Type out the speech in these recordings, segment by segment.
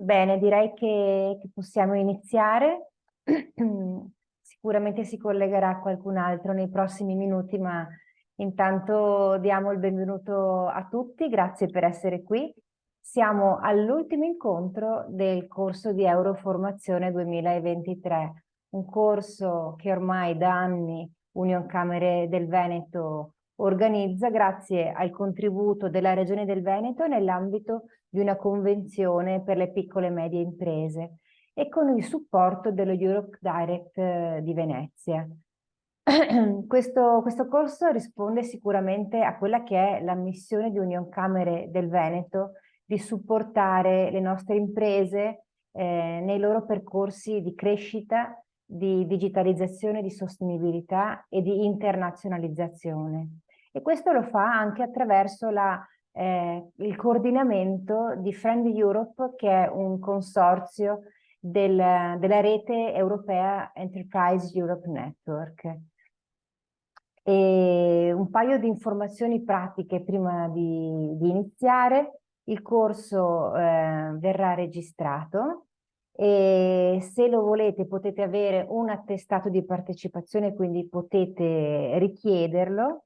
Bene, direi che possiamo iniziare. Sicuramente si collegherà qualcun altro nei prossimi minuti, ma intanto diamo il benvenuto a tutti. Grazie per essere qui. Siamo all'ultimo incontro del corso di Euroformazione 2023, un corso che ormai da anni Union Camere del Veneto organizza grazie al contributo della Regione del Veneto nell'ambito di una convenzione per le piccole e medie imprese e con il supporto dello Europe Direct di Venezia. Questo corso risponde sicuramente a quella che è la missione di Union Camere del Veneto di supportare le nostre imprese nei loro percorsi di crescita, di digitalizzazione, di sostenibilità e di internazionalizzazione. E questo lo fa anche attraverso il coordinamento di Friend Europe, che è un consorzio della rete europea Enterprise Europe Network. E un paio di informazioni pratiche prima di iniziare. Il corso verrà registrato e se lo volete potete avere un attestato di partecipazione, quindi potete richiederlo.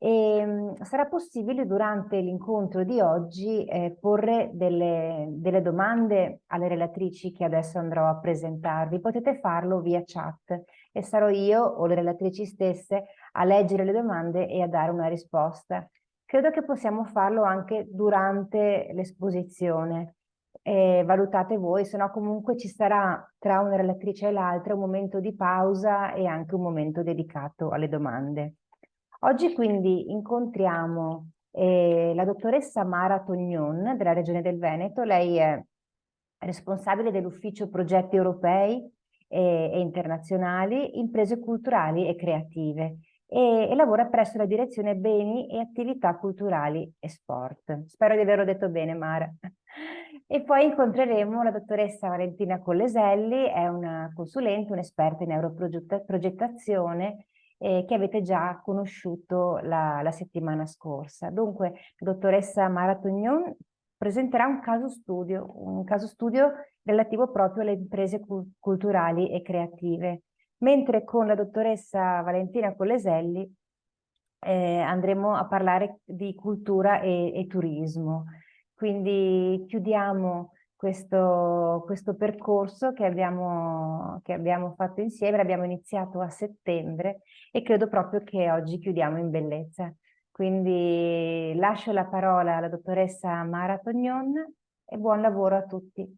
E sarà possibile durante l'incontro di oggi porre delle domande alle relatrici che adesso andrò a presentarvi. Potete farlo via chat e sarò io o le relatrici stesse a leggere le domande e a dare una risposta. Credo che possiamo farlo anche durante l'esposizione. Valutate voi, se no comunque ci sarà tra una relatrice e l'altra un momento di pausa e anche un momento dedicato alle domande. Oggi quindi incontriamo la dottoressa Mara Tognon della Regione del Veneto. Lei è responsabile dell'ufficio progetti europei e internazionali, imprese culturali e creative e lavora presso la direzione beni e attività culturali e sport. Spero di averlo detto bene, Mara. E poi incontreremo la dottoressa Valentina Colleselli, è una consulente, un'esperta in europrogettazione che avete già conosciuto la settimana scorsa. Dunque, la dottoressa Mara Tognon presenterà un caso studio relativo proprio alle imprese culturali e creative, mentre con la dottoressa Valentina Colleselli andremo a parlare di cultura e turismo. Quindi chiudiamo questo percorso che abbiamo fatto insieme, l'abbiamo iniziato a settembre e credo proprio che oggi chiudiamo in bellezza. Quindi lascio la parola alla dottoressa Mara Tognon e buon lavoro a tutti.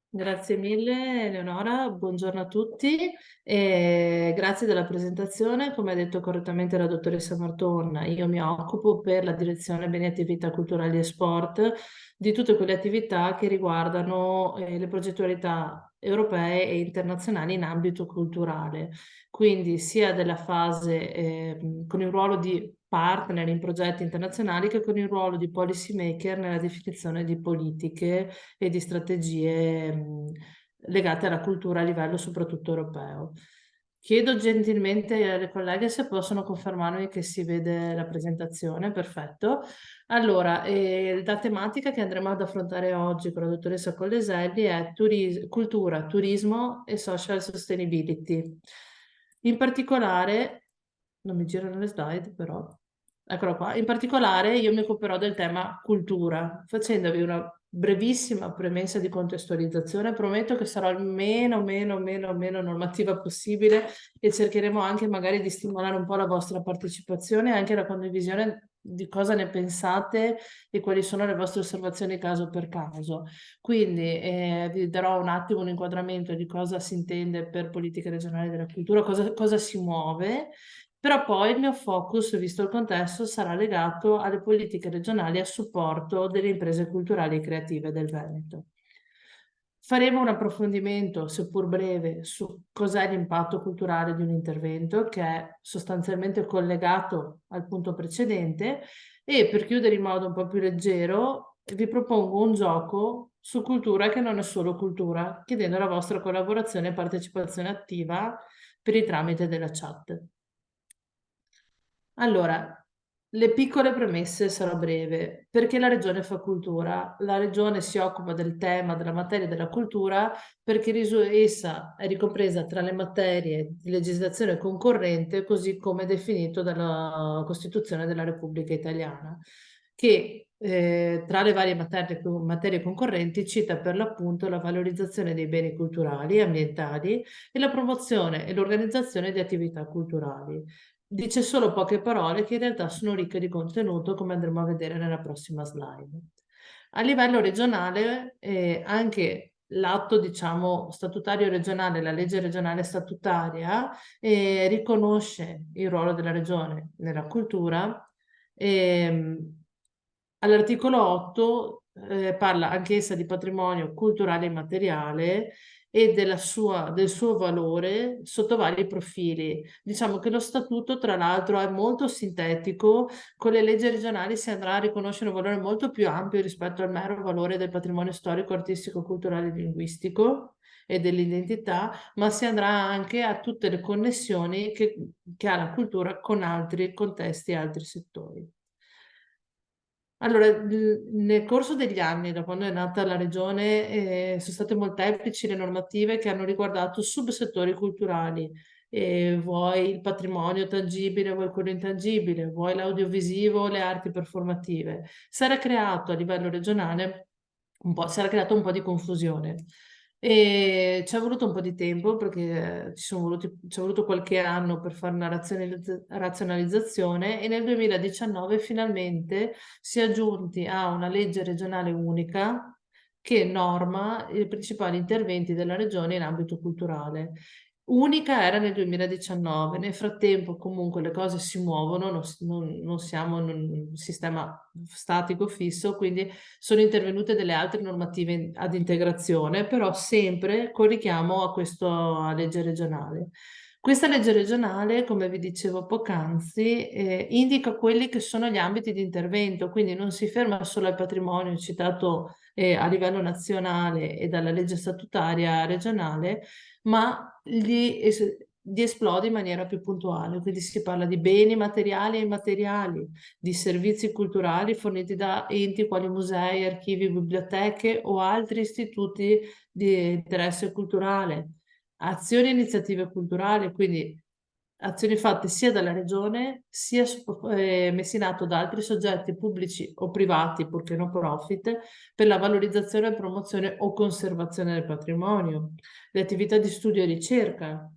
Grazie mille Eleonora, buongiorno a tutti e grazie della presentazione. Come ha detto correttamente la dottoressa Martonna, io mi occupo per la direzione Beni Attività Culturali e Sport di tutte quelle attività che riguardano le progettualità europee e internazionali in ambito culturale, quindi sia della fase con il ruolo di partner in progetti internazionali che con il ruolo di policy maker nella definizione di politiche e di strategie legate alla cultura a livello soprattutto europeo. Chiedo gentilmente alle colleghe se possono confermarmi che si vede la presentazione, perfetto. Allora, la tematica che andremo ad affrontare oggi con la dottoressa Colleselli è cultura, turismo e social sustainability. In particolare, non mi girano le slide però, eccolo qua, in particolare io mi occuperò del tema cultura, facendovi una brevissima premessa di contestualizzazione. Prometto che sarò il meno normativa possibile e cercheremo anche magari di stimolare un po' la vostra partecipazione e anche la condivisione di cosa ne pensate e quali sono le vostre osservazioni caso per caso. Quindi vi darò un attimo un inquadramento di cosa si intende per politiche regionali della cultura, cosa si muove, però poi il mio focus, visto il contesto, sarà legato alle politiche regionali a supporto delle imprese culturali e creative del Veneto. Faremo un approfondimento, seppur breve, su cos'è l'impatto culturale di un intervento, che è sostanzialmente collegato al punto precedente, e per chiudere in modo un po' più leggero, vi propongo un gioco su cultura che non è solo cultura, chiedendo la vostra collaborazione e partecipazione attiva per il tramite della chat. Allora, Le piccole premesse sarò breve, perché la regione fa cultura. La regione si occupa del tema, della materia della cultura, perché essa è ricompresa tra le materie di legislazione concorrente, così come definito dalla Costituzione della Repubblica Italiana, che tra le varie materie concorrenti cita per l'appunto la valorizzazione dei beni culturali e ambientali e la promozione e l'organizzazione di attività culturali. Dice solo poche parole che in realtà sono ricche di contenuto, come andremo a vedere nella prossima slide. A livello regionale, anche l'atto, diciamo, statutario regionale, la legge regionale statutaria, riconosce il ruolo della regione nella cultura. All'articolo 8, parla anch'essa di patrimonio culturale e immateriale e del suo valore sotto vari profili. Diciamo che lo statuto, tra l'altro, è molto sintetico, con le leggi regionali si andrà a riconoscere un valore molto più ampio rispetto al mero valore del patrimonio storico, artistico, culturale e linguistico e dell'identità, ma si andrà anche a tutte le connessioni che ha la cultura con altri contesti e altri settori. Allora, nel corso degli anni, da quando è nata la regione, sono state molteplici le normative che hanno riguardato subsettori culturali, vuoi il patrimonio tangibile, vuoi quello intangibile, vuoi l'audiovisivo, le arti performative. Si era creato a livello regionale si era creato un po' di confusione. E ci è voluto un po' di tempo perché ci è voluto qualche anno per fare una razionalizzazione e nel 2019 finalmente si è giunti a una legge regionale unica che norma i principali interventi della regione in ambito culturale. Unica era nel 2019, nel frattempo comunque le cose si muovono, non siamo in un sistema statico fisso, quindi sono intervenute delle altre normative ad integrazione, però sempre con richiamo a questa legge regionale. Questa legge regionale, come vi dicevo poc'anzi, indica quelli che sono gli ambiti di intervento, quindi non si ferma solo al patrimonio citato a livello nazionale e dalla legge statutaria regionale, ma li esplode in maniera più puntuale. Quindi si parla di beni materiali e immateriali, di servizi culturali forniti da enti quali musei, archivi, biblioteche o altri istituti di interesse culturale, azioni e iniziative culturali, quindi azioni fatte sia dalla regione sia messe in atto da altri soggetti pubblici o privati, purché no profit, per la valorizzazione, promozione o conservazione del patrimonio, le attività di studio e ricerca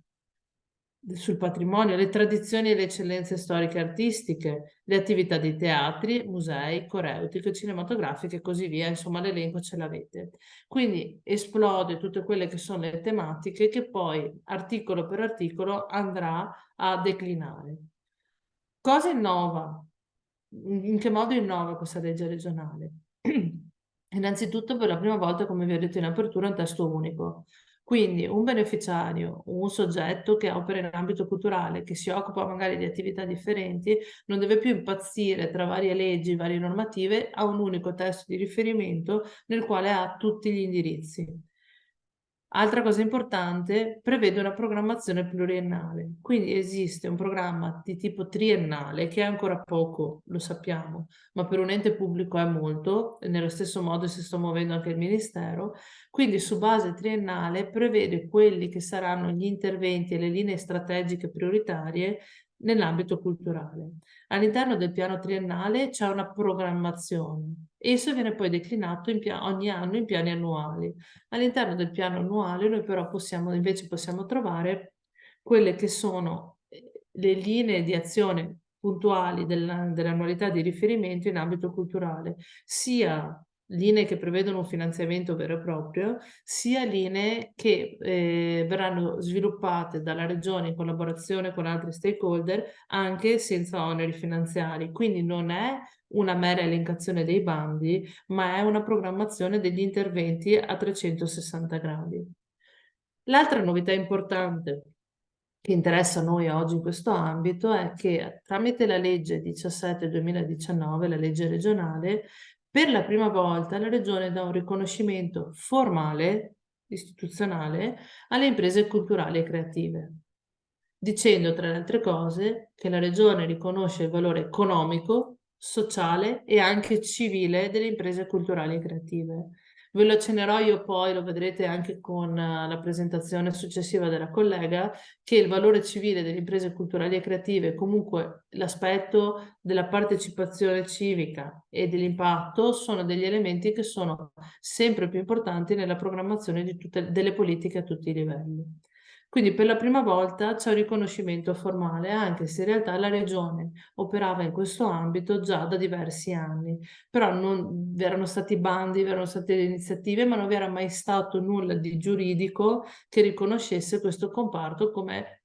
sul patrimonio, le tradizioni e le eccellenze storiche e artistiche, le attività di teatri, musei, coreutiche, cinematografiche e così via. Insomma, l'elenco ce l'avete. Quindi esplode tutte quelle che sono le tematiche che poi articolo per articolo andrà a declinare. Cosa innova? In che modo innova questa legge regionale? Innanzitutto, per la prima volta, come vi ho detto in apertura, un testo unico. Quindi un beneficiario, un soggetto che opera in ambito culturale, che si occupa magari di attività differenti, non deve più impazzire tra varie leggi, varie normative, ha un unico testo di riferimento nel quale ha tutti gli indirizzi. Altra cosa importante, prevede una programmazione pluriennale, quindi esiste un programma di tipo triennale che è ancora poco, lo sappiamo, ma per un ente pubblico è molto, e nello stesso modo si sta muovendo anche il Ministero, quindi su base triennale prevede quelli che saranno gli interventi e le linee strategiche prioritarie nell'ambito culturale. All'interno del piano triennale c'è una programmazione. Esso viene poi declinato ogni anno in piani annuali. All'interno del piano annuale noi però invece possiamo trovare quelle che sono le linee di azione puntuali dell'annualità di riferimento in ambito culturale, sia linee che prevedono un finanziamento vero e proprio, sia linee che verranno sviluppate dalla Regione in collaborazione con altri stakeholder anche senza oneri finanziari. Quindi non è una mera elencazione dei bandi, ma è una programmazione degli interventi a 360 gradi. L'altra novità importante che interessa a noi oggi in questo ambito è che tramite la legge 17-2019, la legge regionale, per la prima volta la Regione dà un riconoscimento formale, istituzionale, alle imprese culturali e creative. dicendo tra le altre cose che la regione riconosce il valore economico, sociale e anche civile delle imprese culturali e creative. Ve lo accennerò io poi, lo vedrete anche con la presentazione successiva della collega, che il valore civile delle imprese culturali e creative, comunque l'aspetto della partecipazione civica e dell'impatto, sono degli elementi che sono sempre più importanti nella programmazione di delle politiche a tutti i livelli. Quindi per la prima volta c'è un riconoscimento formale, anche se in realtà la regione operava in questo ambito già da diversi anni, però non vi erano stati bandi, vi erano state le iniziative, ma non vi era mai stato nulla di giuridico che riconoscesse questo comparto come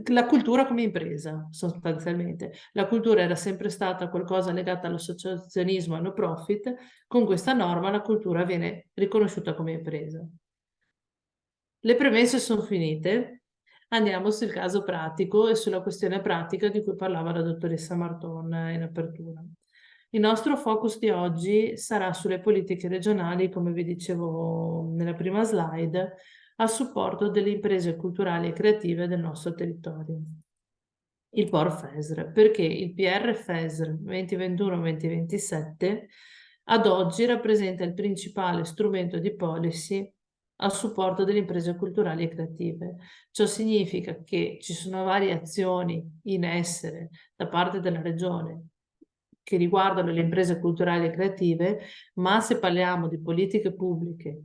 la cultura come impresa, sostanzialmente. La cultura era sempre stata qualcosa legata all'associazionismo e no profit, con questa norma la cultura viene riconosciuta come impresa. Le premesse sono finite, andiamo sul caso pratico e sulla questione pratica di cui parlava la dottoressa Marton in apertura. Il nostro focus di oggi sarà sulle politiche regionali, come vi dicevo nella prima slide, a supporto delle imprese culturali e creative del nostro territorio. Il POR FESR, perché il PR FESR 2021-2027 ad oggi rappresenta il principale strumento di policy a supporto delle imprese culturali e creative. Ciò significa che ci sono varie azioni in essere da parte della Regione che riguardano le imprese culturali e creative, ma se parliamo di politiche pubbliche,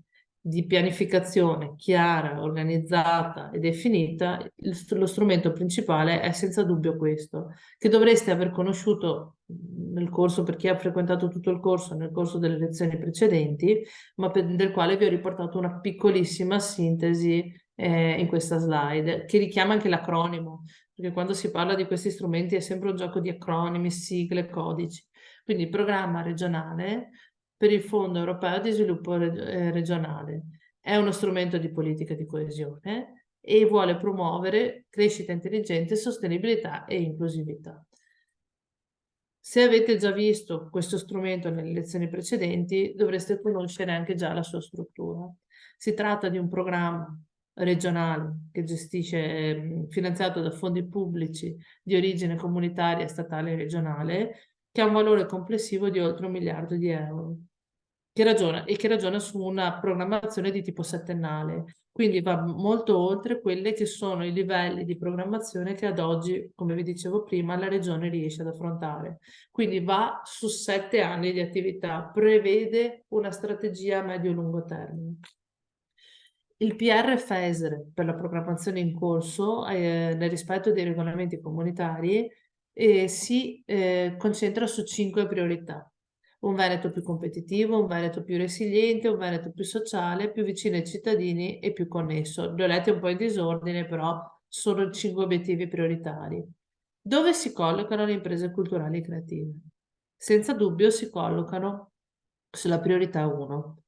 di pianificazione chiara, organizzata e definita, lo strumento principale è senza dubbio questo, che dovreste aver conosciuto nel corso, per chi ha frequentato tutto il corso, nel corso delle lezioni precedenti, ma del quale vi ho riportato una piccolissima sintesi in questa slide, che richiama anche l'acronimo, perché quando si parla di questi strumenti è sempre un gioco di acronimi, sigle, codici. Quindi programma regionale per il Fondo Europeo di Sviluppo Regionale è uno strumento di politica di coesione e vuole promuovere crescita intelligente, sostenibilità e inclusività. Se avete già visto questo strumento nelle lezioni precedenti, dovreste conoscere anche già la sua struttura. Si tratta di un programma regionale che gestisce, finanziato da fondi pubblici di origine comunitaria, statale e regionale, che ha un valore complessivo di oltre 1 miliardo di euro, che ragiona su una programmazione di tipo settennale. Quindi va molto oltre quelli che sono i livelli di programmazione che ad oggi, come vi dicevo prima, la Regione riesce ad affrontare. Quindi va su 7 anni di attività, prevede una strategia a medio-lungo termine. Il PR FESR per la programmazione in corso, nel rispetto dei regolamenti comunitari, si concentra su 5 priorità. Un Veneto più competitivo, un Veneto più resiliente, un Veneto più sociale, più vicino ai cittadini e più connesso. Li ho letti un po' in disordine, però sono i 5 obiettivi prioritari. Dove si collocano le imprese culturali e creative? Senza dubbio si collocano sulla priorità 1,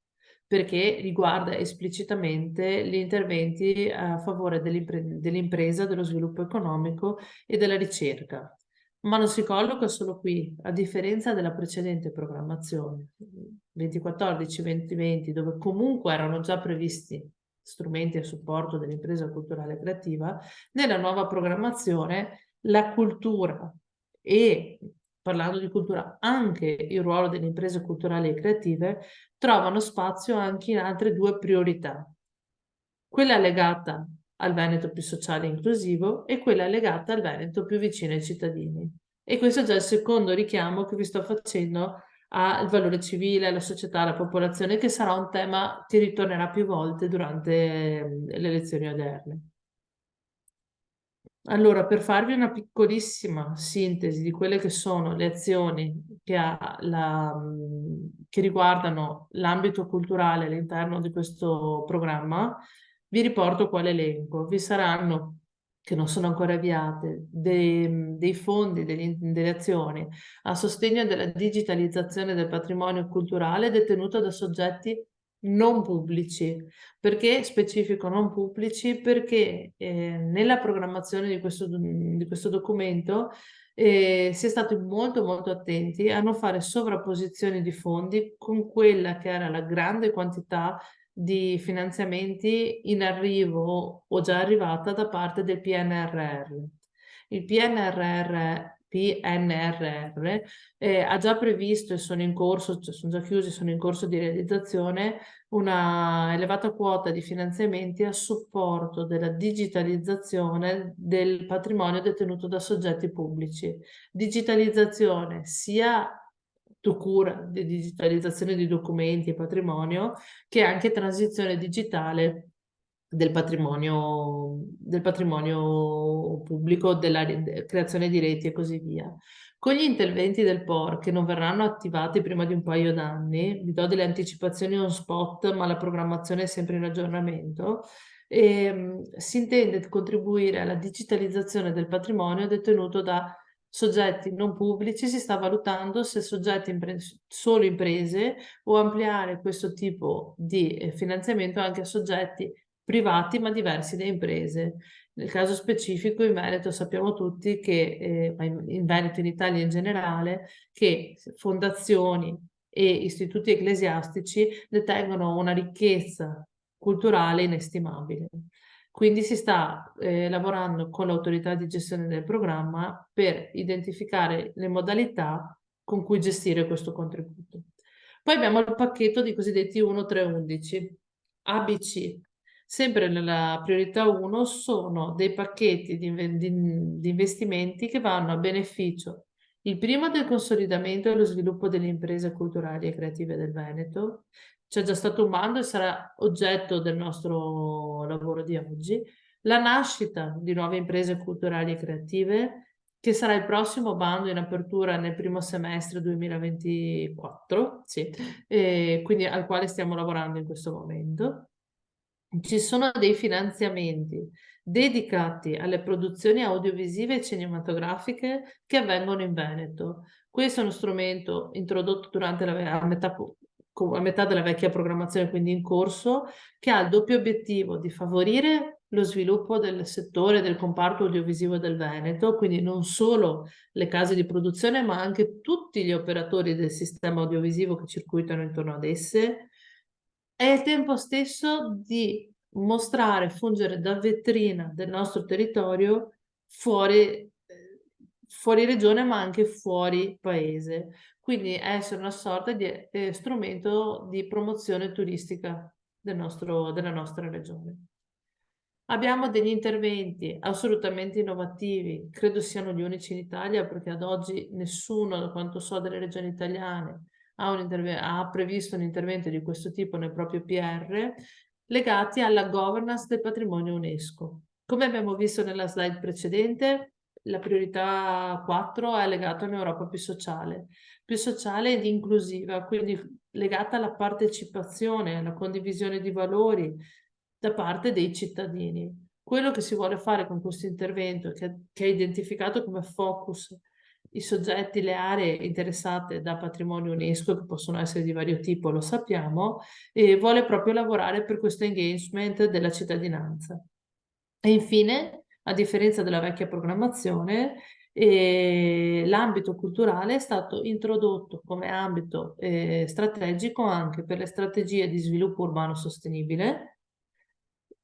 perché riguarda esplicitamente gli interventi a favore dell'impresa, dello sviluppo economico e della ricerca. Ma non si colloca solo qui, a differenza della precedente programmazione 2014-2020, dove comunque erano già previsti strumenti a supporto dell'impresa culturale e creativa, nella nuova programmazione la cultura e, parlando di cultura, anche il ruolo delle imprese culturali e creative trovano spazio anche in altre 2 priorità. Quella legata al Veneto più sociale e inclusivo e quella legata al Veneto più vicino ai cittadini. E questo è già il secondo richiamo che vi sto facendo al valore civile, alla società, alla popolazione, che sarà un tema che ritornerà più volte durante le lezioni oderne. Allora, per farvi una piccolissima sintesi di quelle che sono le azioni che riguardano l'ambito culturale all'interno di questo programma, vi riporto quale elenco. Vi saranno, che non sono ancora avviate, dei fondi, delle azioni a sostegno della digitalizzazione del patrimonio culturale detenuto da soggetti non pubblici. Perché specifico non pubblici? Perché nella programmazione di questo documento si è stati molto molto attenti a non fare sovrapposizioni di fondi con quella che era la grande quantità di finanziamenti in arrivo o già arrivata da parte del PNRR. Il PNRR ha già previsto e sono in corso, cioè sono già chiusi, sono in corso di realizzazione una elevata quota di finanziamenti a supporto della digitalizzazione del patrimonio detenuto da soggetti pubblici. Digitalizzazione sia to cure di digitalizzazione di documenti e patrimonio, che anche transizione digitale del patrimonio pubblico, della creazione di reti e così via. Con gli interventi del POR che non verranno attivati prima di un paio d'anni, vi do delle anticipazioni on spot, ma la programmazione è sempre in aggiornamento, si intende contribuire alla digitalizzazione del patrimonio detenuto da soggetti non pubblici. Si sta valutando se solo imprese o ampliare questo tipo di finanziamento anche a soggetti privati ma diversi da imprese. Nel caso specifico in Veneto sappiamo tutti che, ma in Veneto, in Italia in generale, che fondazioni e istituti ecclesiastici detengono una ricchezza culturale inestimabile. Quindi si sta lavorando con l'autorità di gestione del programma per identificare le modalità con cui gestire questo contributo. Poi abbiamo il pacchetto di cosiddetti 1-3-11, ABC. Sempre nella priorità 1 sono dei pacchetti di investimenti che vanno a beneficio, il primo del consolidamento e lo sviluppo delle imprese culturali e creative del Veneto. C'è già stato un bando e sarà oggetto del nostro lavoro di oggi. La nascita di nuove imprese culturali e creative, che sarà il prossimo bando in apertura nel primo semestre 2024, sì, quindi al quale stiamo lavorando in questo momento. Ci sono dei finanziamenti dedicati alle produzioni audiovisive e cinematografiche che avvengono in Veneto. Questo è uno strumento introdotto durante a metà della vecchia programmazione, quindi in corso, che ha il doppio obiettivo di favorire lo sviluppo del settore del comparto audiovisivo del Veneto, quindi non solo le case di produzione, ma anche tutti gli operatori del sistema audiovisivo che circuitano intorno ad esse, e al tempo stesso di mostrare, fungere da vetrina del nostro territorio fuori regione, ma anche fuori paese. Quindi essere una sorta di strumento di promozione turistica della nostra regione. Abbiamo degli interventi assolutamente innovativi, credo siano gli unici in Italia, perché ad oggi nessuno, da quanto so, delle regioni italiane ha previsto un intervento di questo tipo nel proprio PR, legati alla governance del patrimonio UNESCO. Come abbiamo visto nella slide precedente, la priorità 4 è legata a un'Europa più sociale ed inclusiva, quindi legata alla partecipazione, alla condivisione di valori da parte dei cittadini. Quello che si vuole fare con questo intervento, che ha identificato come focus i soggetti, le aree interessate da patrimonio UNESCO, che possono essere di vario tipo, lo sappiamo, e vuole proprio lavorare per questo engagement della cittadinanza. E infine, a differenza della vecchia programmazione, l'ambito culturale è stato introdotto come ambito strategico anche per le strategie di sviluppo urbano sostenibile,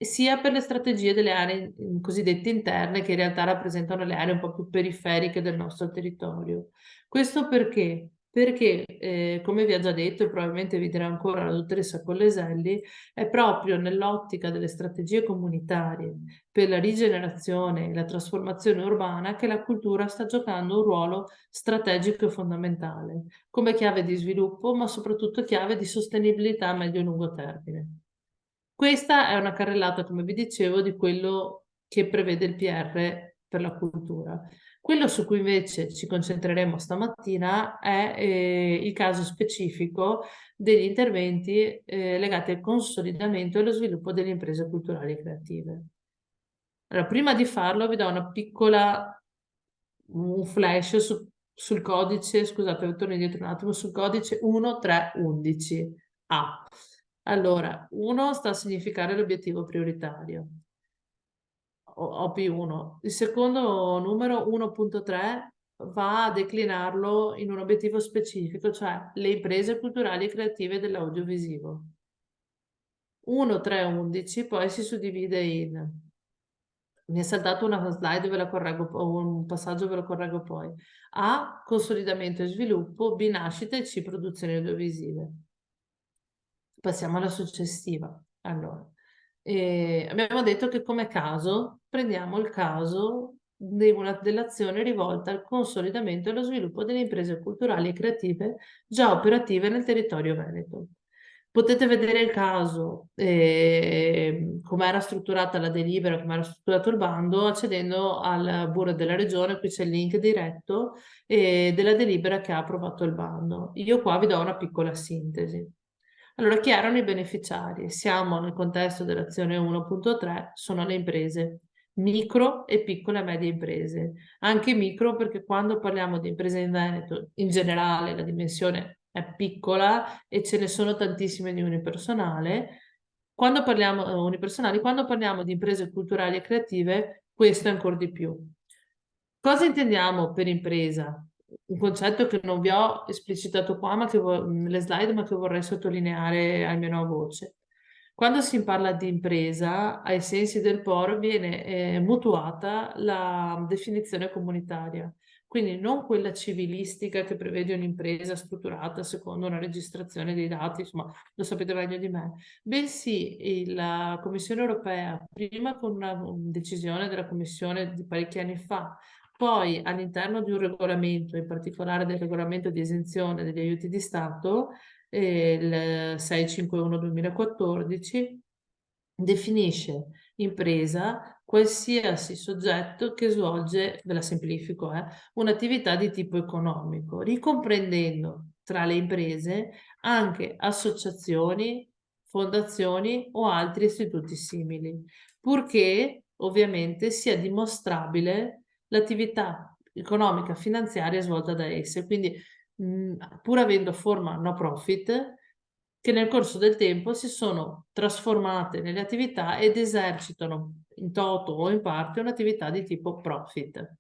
sia per le strategie delle aree cosiddette interne, che in realtà rappresentano le aree un po' più periferiche del nostro territorio. Questo perché? Perché, come vi ha già detto e probabilmente vi dirà ancora la dottoressa Colleselli, è proprio nell'ottica delle strategie comunitarie per la rigenerazione e la trasformazione urbana che la cultura sta giocando un ruolo strategico e fondamentale, come chiave di sviluppo, ma soprattutto chiave di sostenibilità a medio e lungo termine. Questa è una carrellata, come vi dicevo, di quello che prevede il PR per la cultura. Quello su cui invece ci concentreremo stamattina è il caso specifico degli interventi legati al consolidamento e allo sviluppo delle imprese culturali e creative. Allora, prima di farlo vi do un flash sul codice, scusate, torno indietro un attimo, sul codice 1311A. Allora, 1 sta a significare l'obiettivo prioritario, OP1. Il secondo numero, 1.3, va a declinarlo in un obiettivo specifico, cioè le imprese culturali e creative dell'audiovisivo. 1, 3, 11, poi si suddivide in... Mi è saltato una slide, ve la correggo, o un passaggio ve lo correggo poi. A, consolidamento e sviluppo, B, nascita e C, produzioni audiovisive. Passiamo alla successiva. Allora, abbiamo detto che come caso prendiamo il caso dell'azione rivolta al consolidamento e allo sviluppo delle imprese culturali e creative già operative nel territorio veneto. Potete vedere il caso, come era strutturata la delibera, come era strutturato il bando, accedendo al Bureau della Regione, qui c'è il link diretto della delibera che ha approvato il bando. Io qua vi do una piccola sintesi. Allora, chi erano i beneficiari? Siamo nel contesto dell'azione 1.3, sono le imprese, micro e piccole e medie imprese. Anche micro perché quando parliamo di imprese in Veneto, in generale la dimensione è piccola e ce ne sono tantissime di unipersonale. Unipersonali, quando parliamo di imprese culturali e creative, questo è ancora di più. Cosa intendiamo per impresa? Un concetto che non vi ho esplicitato qua, ma nelle slide, ma che vorrei sottolineare almeno a voce. Quando si parla di impresa, ai sensi del POR viene mutuata la definizione comunitaria, quindi non quella civilistica che prevede un'impresa strutturata secondo una registrazione dei dati, insomma, lo sapete meglio di me, bensì la Commissione europea, prima con una decisione della Commissione di parecchi anni fa, poi all'interno di un regolamento, in particolare del regolamento di esenzione degli aiuti di Stato, il 651-2014, definisce impresa qualsiasi soggetto che svolge, ve la semplifico, un'attività di tipo economico, ricomprendendo tra le imprese anche associazioni, fondazioni o altri istituti simili, purché ovviamente sia dimostrabile l'attività economica finanziaria svolta da esse. Quindi, pur avendo forma no profit, che nel corso del tempo si sono trasformate nelle attività ed esercitano in toto o in parte un'attività di tipo profit.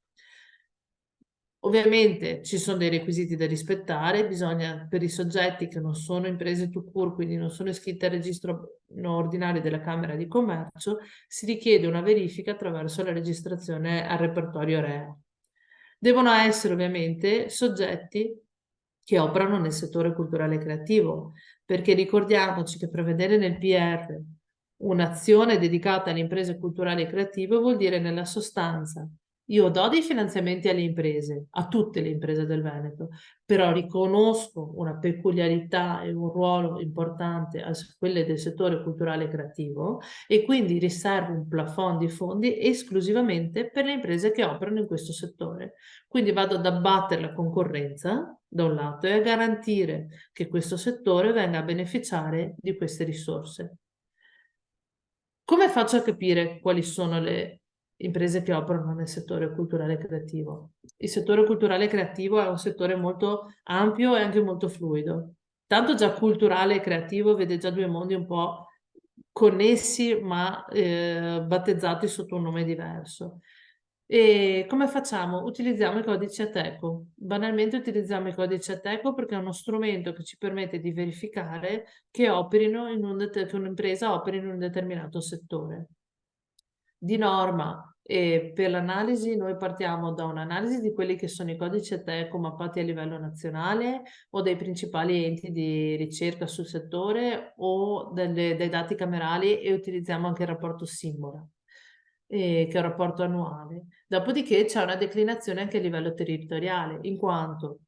Ovviamente ci sono dei requisiti da rispettare, bisogna per i soggetti che non sono imprese to cure, quindi non sono iscritte al registro ordinario della Camera di Commercio, si richiede una verifica attraverso la registrazione al repertorio REA. Devono essere ovviamente soggetti che operano nel settore culturale e creativo, perché ricordiamoci che prevedere nel PR un'azione dedicata alle imprese culturali e creative vuol dire nella sostanza io do dei finanziamenti alle imprese, a tutte le imprese del Veneto, però riconosco una peculiarità e un ruolo importante a quelle del settore culturale e creativo e quindi riservo un plafond di fondi esclusivamente per le imprese che operano in questo settore. Quindi vado ad abbattere la concorrenza da un lato e a garantire che questo settore venga a beneficiare di queste risorse. Come faccio a capire quali sono le imprese che operano nel settore culturale e creativo? Il settore culturale e creativo è un settore molto ampio e anche molto fluido. Tanto già culturale e creativo vede già due mondi un po' connessi ma battezzati sotto un nome diverso. E come facciamo? Utilizziamo i codici Ateco. Banalmente utilizziamo i codici Ateco perché è uno strumento che ci permette di verificare che operino che un'impresa operi in un determinato settore. Di norma, per l'analisi noi partiamo da un'analisi di quelli che sono i codici Ateco mappati a livello nazionale o dei principali enti di ricerca sul settore o dei dati camerali e utilizziamo anche il rapporto Simbora, che è un rapporto annuale. Dopodiché c'è una declinazione anche a livello territoriale, in quanto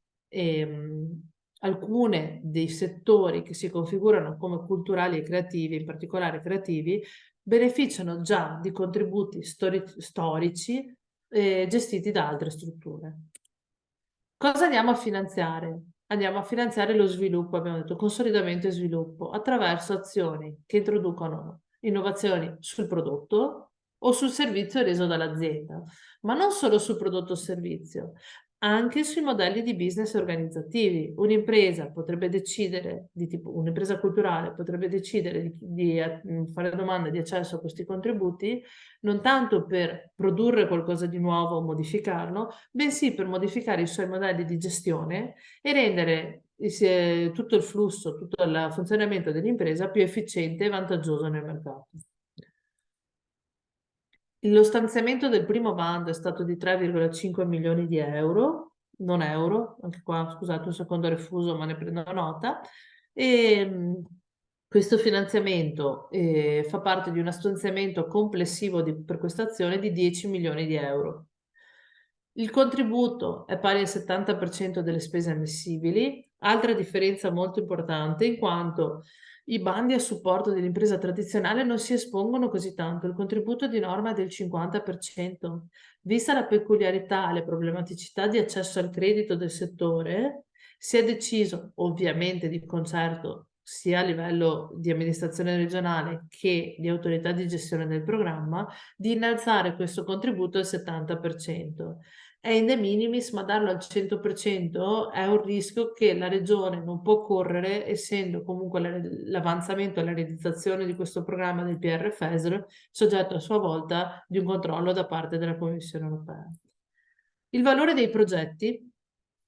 alcuni dei settori che si configurano come culturali e creativi, in particolare creativi, beneficiano già di contributi storici gestiti da altre strutture. Cosa andiamo a finanziare? Andiamo a finanziare lo sviluppo, abbiamo detto consolidamento e sviluppo, attraverso azioni che introducono innovazioni sul prodotto o sul servizio reso dall'azienda, ma non solo sul prodotto o servizio, anche sui modelli di business organizzativi. Un'impresa potrebbe decidere, di tipo, un'impresa culturale potrebbe decidere di fare domanda di accesso a questi contributi non tanto per produrre qualcosa di nuovo o modificarlo, bensì per modificare i suoi modelli di gestione e rendere tutto il flusso, tutto il funzionamento dell'impresa più efficiente e vantaggioso nel mercato. Lo stanziamento del primo bando è stato di 3,5 milioni di euro, non euro, anche qua scusate un secondo refuso ma ne prendo nota, e questo finanziamento fa parte di uno stanziamento complessivo per questa azione di 10 milioni di euro. Il contributo è pari al 70% delle spese ammissibili, altra differenza molto importante in quanto i bandi a supporto dell'impresa tradizionale non si espongono così tanto, il contributo di norma è del 50%. Vista la peculiarità e le problematicità di accesso al credito del settore, si è deciso, ovviamente di concerto sia a livello di amministrazione regionale che di autorità di gestione del programma, di innalzare questo contributo al 70%. È in de minimis, ma darlo al 100% è un rischio che la regione non può correre, essendo comunque l'avanzamento e la realizzazione di questo programma del PRFESR soggetto a sua volta di un controllo da parte della Commissione europea. Il valore dei progetti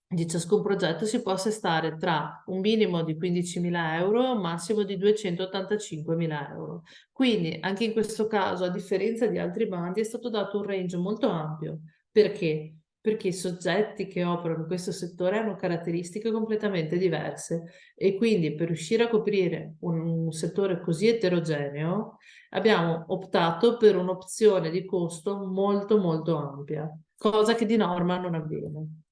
di ciascun progetto si può assestare tra un minimo di 15.000 euro e un massimo di 285.000 euro. Quindi anche in questo caso, a differenza di altri bandi, è stato dato un range molto ampio. Perché? Perché i soggetti che operano in questo settore hanno caratteristiche completamente diverse e quindi per riuscire a coprire un settore così eterogeneo abbiamo optato per un'opzione di costo molto molto ampia, cosa che di norma non avviene.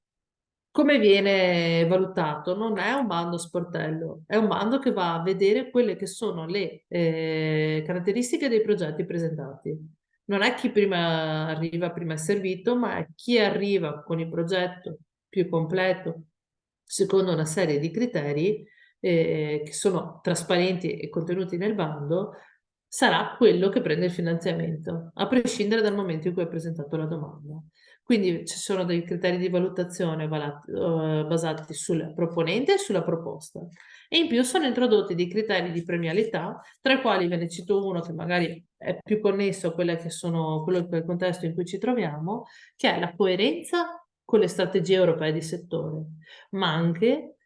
Come viene valutato? Non è un bando sportello, è un bando che va a vedere quelle che sono le caratteristiche dei progetti presentati. Non è chi prima arriva, prima è servito, ma è chi arriva con il progetto più completo, secondo una serie di criteri che sono trasparenti e contenuti nel bando, sarà quello che prende il finanziamento, a prescindere dal momento in cui è presentato la domanda. Quindi ci sono dei criteri di valutazione basati sul proponente e sulla proposta. E in più sono introdotti dei criteri di premialità, tra i quali ve ne cito uno che magari è più connesso a quello che è il contesto in cui ci troviamo, che è la coerenza con le strategie europee di settore, ma anche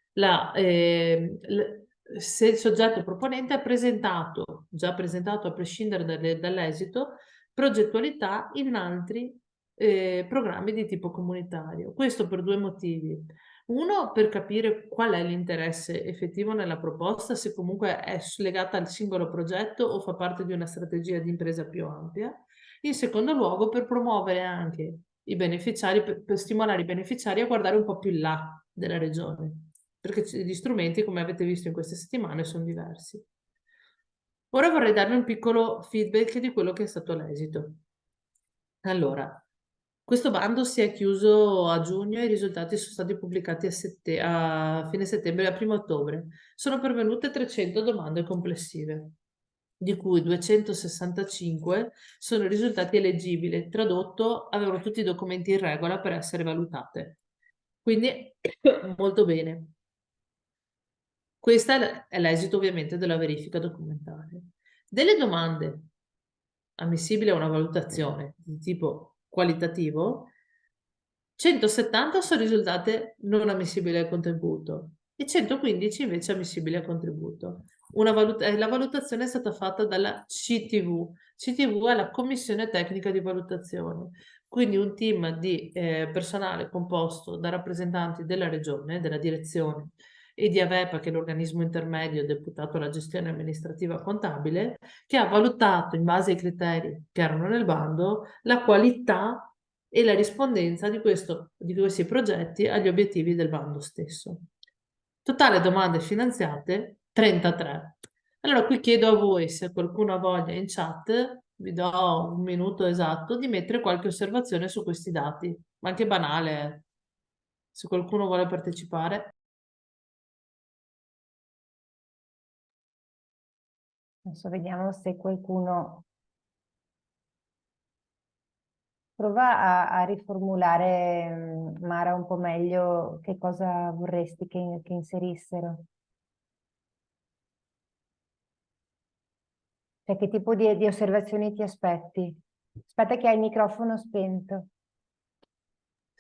se il soggetto proponente ha già presentato a prescindere dall'esito, progettualità in altri programmi di tipo comunitario. Questo per due motivi. Uno, per capire qual è l'interesse effettivo nella proposta, se comunque è legata al singolo progetto o fa parte di una strategia di impresa più ampia. In secondo luogo, per promuovere anche i beneficiari, per stimolare i beneficiari a guardare un po' più in là della regione, perché gli strumenti, come avete visto in queste settimane, sono diversi. Ora vorrei darvi un piccolo feedback di quello che è stato l'esito. Allora, questo bando si è chiuso a giugno e i risultati sono stati pubblicati a fine settembre e a primo ottobre. Sono pervenute 300 domande complessive, di cui 265 sono risultati eleggibili. Tradotto, avevano tutti i documenti in regola per essere valutate. Quindi, molto bene. Questo è l'esito ovviamente della verifica documentale. Delle domande ammissibili a una valutazione di tipo qualitativo, 170 sono risultate non ammissibili al contributo e 115 invece ammissibili al contributo. La valutazione è stata fatta dalla CTV. CTV è la Commissione Tecnica di Valutazione, quindi un team di personale composto da rappresentanti della regione, della direzione e di AVEPA, che è l'organismo intermedio deputato alla gestione amministrativa contabile, che ha valutato in base ai criteri che erano nel bando la qualità e la rispondenza di questi progetti agli obiettivi del bando stesso. Totale domande finanziate 33. Allora qui chiedo a voi, se qualcuno ha voglia in chat, vi do un minuto esatto di mettere qualche osservazione su questi dati, ma anche banale, se qualcuno vuole partecipare. Adesso vediamo se qualcuno prova a riformulare, Mara, un po' meglio che cosa vorresti che inserissero. Cioè, che tipo di osservazioni ti aspetti? Aspetta che hai il microfono spento.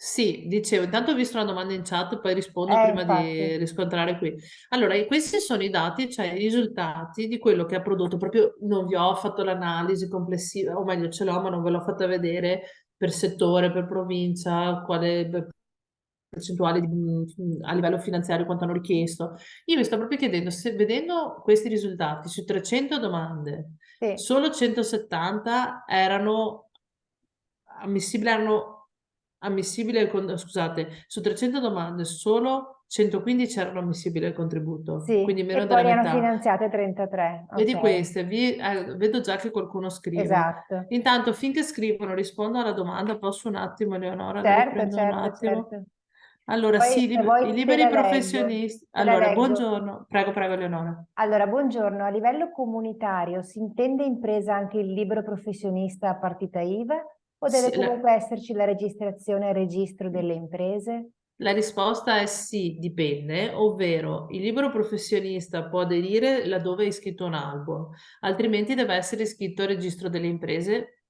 Sì, dicevo, intanto ho visto una domanda in chat, poi rispondo prima Infatti, di riscontrare qui. Allora, questi sono i dati, cioè i risultati di quello che ha prodotto, proprio non vi ho fatto l'analisi complessiva, o meglio ce l'ho, ma non ve l'ho fatta vedere per settore, per provincia, quale percentuale a livello finanziario, quanto hanno richiesto. Io mi sto proprio chiedendo, se vedendo questi risultati su 300 domande, sì, solo 170 erano ammissibili scusate, su 300 domande solo 115 erano ammissibili al contributo, sì, quindi e meno della poi ne hanno metà. finanziate 33, E di ok, queste vedo già che qualcuno scrive. esatto. Intanto, finché scrivono, rispondo alla domanda. Posso un attimo, Eleonora? La Certo, riprendo un certo, attimo. certo. Allora, Poi sì, se i vuoi te liberi la leggo, professionisti. te la Allora, leggo. buongiorno. Prego, prego, Eleonora. Allora, buongiorno. A livello comunitario si intende impresa anche il libero professionista a partita IVA o Sì, deve comunque esserci la registrazione e registro delle imprese? la risposta è sì, dipende, ovvero il libero professionista può aderire laddove è iscritto un albo, altrimenti deve essere iscritto al registro delle imprese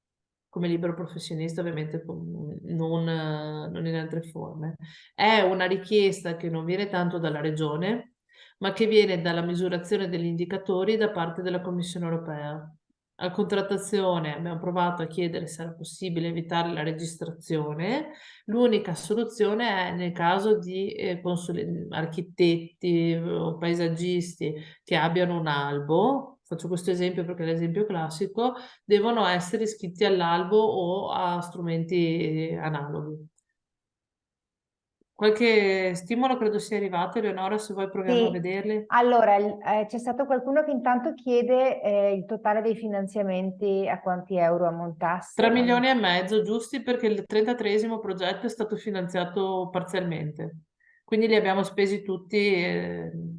come libero professionista, ovviamente non in altre forme. È una richiesta che non viene tanto dalla regione, ma che viene dalla misurazione degli indicatori da parte della Commissione europea. A contrattazione abbiamo provato a chiedere se era possibile evitare la registrazione. L'unica soluzione è nel caso di architetti o paesaggisti che abbiano un albo, faccio questo esempio perché è l'esempio classico, devono essere iscritti all'albo o a strumenti analoghi. Qualche stimolo credo sia arrivato, Eleonora, se vuoi proviamo a Sì, vederli. allora c'è stato qualcuno che intanto chiede il totale dei finanziamenti a quanti euro 3 ammontasse. milioni e mezzo giusti perché il 33esimo progetto è stato finanziato parzialmente. Quindi li abbiamo spesi tutti,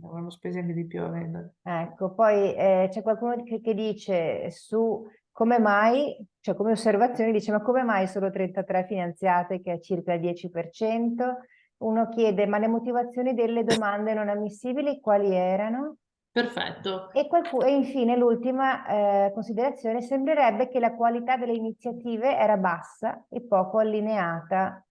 avremmo spesi anche di più a vendere. Ecco, poi c'è qualcuno che dice su come mai, cioè come osservazione dice ma come mai solo 33 finanziate che è circa il 10%? Uno chiede ma le motivazioni delle domande non ammissibili quali erano? Perfetto. E infine l'ultima considerazione, sembrerebbe che la qualità delle iniziative era bassa e poco allineata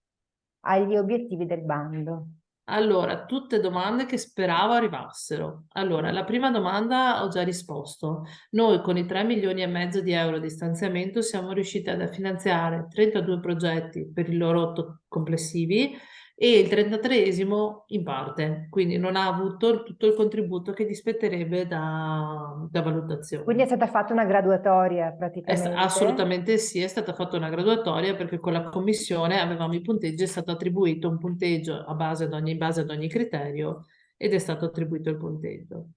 agli obiettivi del bando. Allora, tutte domande che speravo arrivassero. Allora, la prima domanda ho già risposto. Noi con i 3 milioni e mezzo di euro di stanziamento siamo riusciti a finanziare 32 progetti per i loro complessivi e il 33esimo in parte, quindi non ha avuto tutto il contributo che gli spetterebbe da Quindi è valutazione. stata fatta una graduatoria praticamente. Assolutamente sì, è stata fatta una graduatoria perché con la commissione avevamo i punteggi, è stato attribuito un punteggio in base ad ogni criterio ed è stato attribuito il punteggio.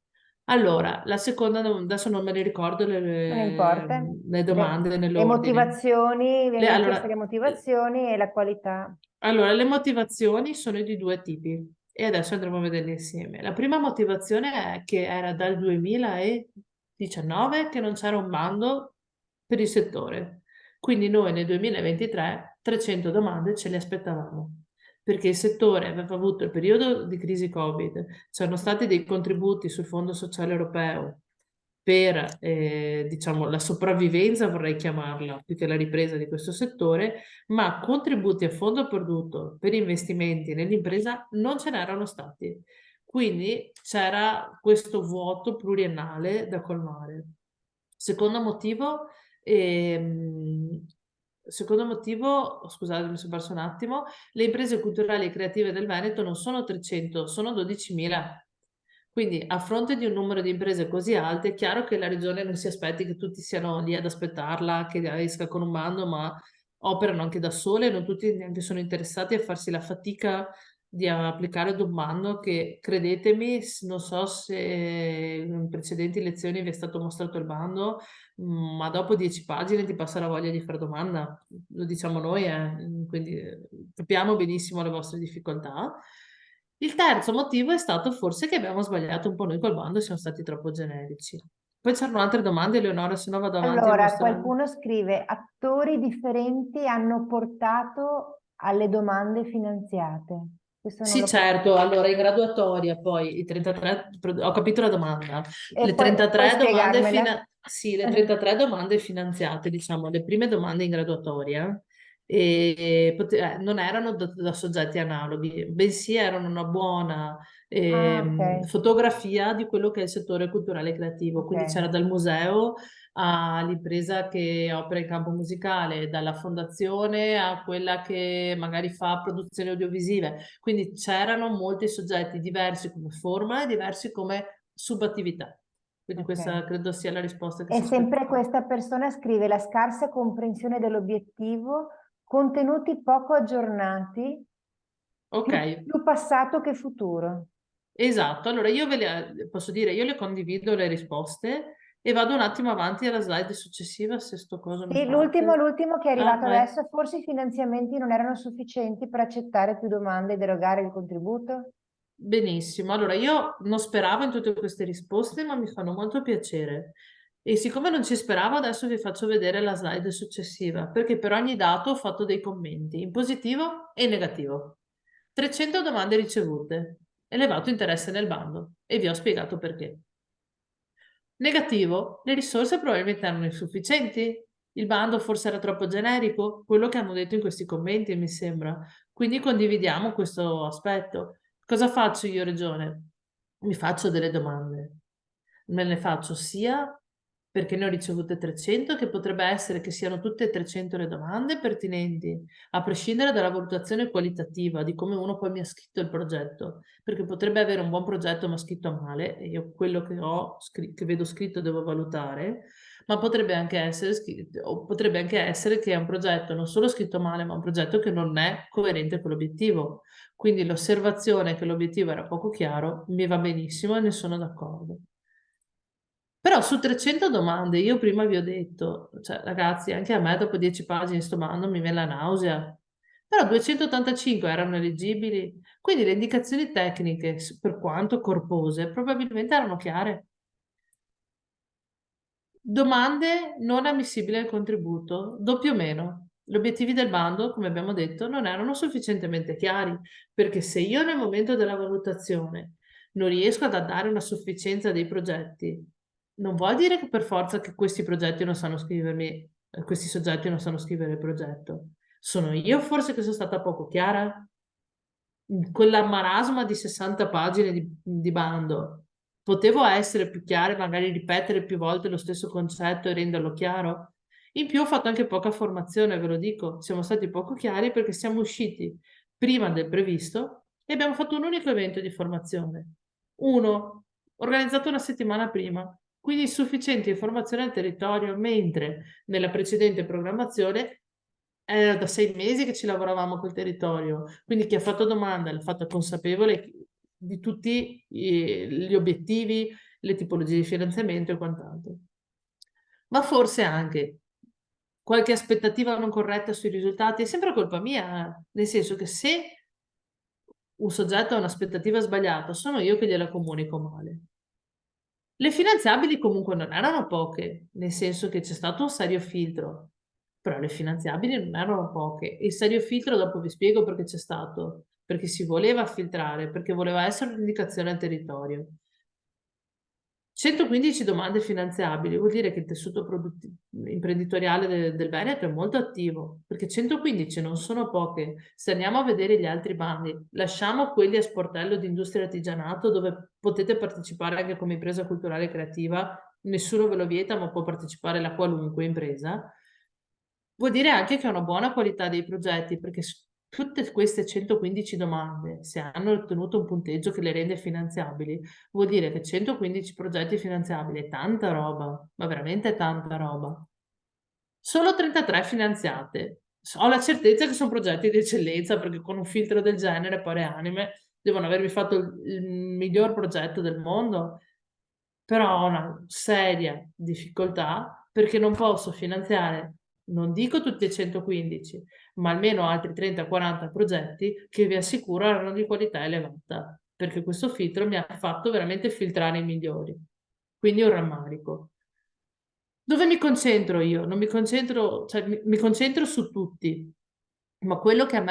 Allora, la seconda, adesso non me ne ricordo Non importa. le domande Le nell'ordine. motivazioni, vengono chieste le Allora, motivazioni e la qualità. le motivazioni sono di due tipi e adesso andremo a vederle insieme. La prima motivazione è che era dal 2019 che non c'era un bando per il settore. Quindi noi nel 2023 300 domande ce le aspettavamo perché il settore aveva avuto il periodo di crisi Covid, c'erano stati dei contributi sul Fondo Sociale Europeo per, diciamo, la sopravvivenza, vorrei chiamarla, più che la ripresa di questo settore, ma contributi a fondo perduto per investimenti nell'impresa non ce n'erano stati. Quindi c'era questo vuoto pluriennale da colmare. Secondo motivo, ehm, secondo motivo, scusate, mi sono perso un attimo, le imprese culturali e creative del Veneto non sono 300, sono 12.000. Quindi a fronte di un numero di imprese così alte, è chiaro che la regione non si aspetti che tutti siano lì ad aspettarla, che esca con un bando, ma operano anche da sole, non tutti neanche sono interessati a farsi la fatica di applicare ad un bando che, credetemi, non so se in precedenti lezioni vi è stato mostrato il bando, ma dopo 10 pagine ti passa la voglia di fare domanda, lo diciamo noi, quindi capiamo benissimo le vostre difficoltà. Il terzo motivo è stato forse che abbiamo sbagliato un po' noi col bando e siamo stati troppo generici. Poi c'erano altre domande, Eleonora, se no vado avanti a Allora, mostrare. qualcuno scrive, attori differenti hanno portato alle domande finanziate. Questo non Sì, lo posso. certo, allora in graduatoria poi i 33, ho capito la domanda, E puoi spiegarmela? sì, le 33 domande finanziate, diciamo, le prime domande in graduatoria non erano da soggetti analoghi, bensì erano una buona Ah, ok, fotografia di quello che è il settore culturale e creativo. Quindi ok. c'era dal museo all'impresa che opera in campo musicale, dalla fondazione a quella che magari fa produzioni audiovisive. Quindi c'erano molti soggetti diversi come forma e diversi come subattività. Quindi Ok. questa credo sia la risposta che E si sempre aspettava. questa persona scrive la scarsa comprensione dell'obiettivo, contenuti poco aggiornati, Ok, più passato che futuro. esatto. Allora io posso dire, io le condivido le risposte e vado un attimo avanti alla slide successiva se sto coso mi Sì, l'ultimo parte. l'ultimo che è Ah, arrivato vai. adesso, forse i finanziamenti non erano sufficienti per accettare più domande ed erogare il contributo? Benissimo. Allora io non speravo in tutte queste risposte, ma mi fanno molto piacere. E siccome non ci speravo, adesso vi faccio vedere la slide successiva, perché per ogni dato ho fatto dei commenti, in positivo e in negativo. 300 domande ricevute, elevato interesse nel bando, e vi ho spiegato perché. Negativo, le risorse probabilmente erano insufficienti. Il bando forse era troppo generico, quello che hanno detto in questi commenti, mi sembra. Quindi condividiamo questo aspetto. Cosa faccio io, Regione? Mi faccio delle domande. Me ne faccio sia perché ne ho ricevute 300, che potrebbe essere che siano tutte e 300 le domande pertinenti, a prescindere dalla valutazione qualitativa di come uno poi mi ha scritto il progetto, perché potrebbe avere un buon progetto ma scritto male, e io quello che che vedo scritto devo valutare, ma potrebbe anche essere, o potrebbe anche essere che è un progetto non solo scritto male, ma un progetto che non è coerente con l'obiettivo. Quindi l'osservazione che l'obiettivo era poco chiaro mi va benissimo e ne sono d'accordo. Però su 300 domande, io prima vi ho detto, cioè ragazzi, anche a me dopo 10 pagine sto mando mi viene la nausea. Però 285 erano eleggibili, quindi le indicazioni tecniche, per quanto corpose, probabilmente erano chiare. Domande non ammissibili al contributo, doppio meno. Gli obiettivi del bando, come abbiamo detto, non erano sufficientemente chiari, perché se io nel momento della valutazione non riesco ad dare una sufficienza dei progetti, non vuol dire che per forza che questi progetti non sanno scrivermi, questi soggetti non sanno scrivere il progetto. Sono io forse che sono stata poco chiara? Quella marasma di 60 pagine di bando. Potevo essere più chiara, magari ripetere più volte lo stesso concetto e renderlo chiaro? In più ho fatto anche poca formazione, ve lo dico. Siamo stati poco chiari perché siamo usciti prima del previsto e abbiamo fatto un unico evento di formazione. Uno, organizzato una settimana prima, quindi sufficiente informazione al territorio, mentre nella precedente programmazione era da 6 mesi che ci lavoravamo col territorio, quindi chi ha fatto domanda l'ha fatta consapevole di tutti gli obiettivi, le tipologie di finanziamento e quant'altro. Ma forse anche qualche aspettativa non corretta sui risultati è sempre colpa mia, nel senso che se un soggetto ha un'aspettativa sbagliata, sono io che gliela comunico male. Le finanziabili comunque non erano poche, nel senso che c'è stato un serio filtro, però le finanziabili non erano poche. Il serio filtro dopo vi spiego perché c'è stato, perché si voleva filtrare, perché voleva essere un'indicazione al territorio. 115 domande finanziabili, vuol dire che il tessuto imprenditoriale del Veneto è molto attivo, perché 115 non sono poche. Se andiamo a vedere gli altri bandi, lasciamo quelli a sportello di industria e artigianato dove potete partecipare anche come impresa culturale e creativa, nessuno ve lo vieta, ma può partecipare la qualunque impresa. Vuol dire anche che è una buona qualità dei progetti, perché su tutte queste 115 domande, se hanno ottenuto un punteggio che le rende finanziabili, vuol dire che 115 progetti finanziabili è tanta roba, ma veramente tanta roba. Solo 33 finanziate. Ho la certezza che sono progetti di eccellenza, perché con un filtro del genere, pare anime, devono avervi fatto il miglior progetto del mondo, però ho una seria difficoltà perché non posso finanziare, non dico tutti e 115, ma almeno altri 30-40 progetti che vi assicuro erano di qualità elevata, perché questo filtro mi ha fatto veramente filtrare i migliori. Quindi un rammarico. Dove mi concentro io? Non mi concentro, cioè mi concentro su tutti, ma quello che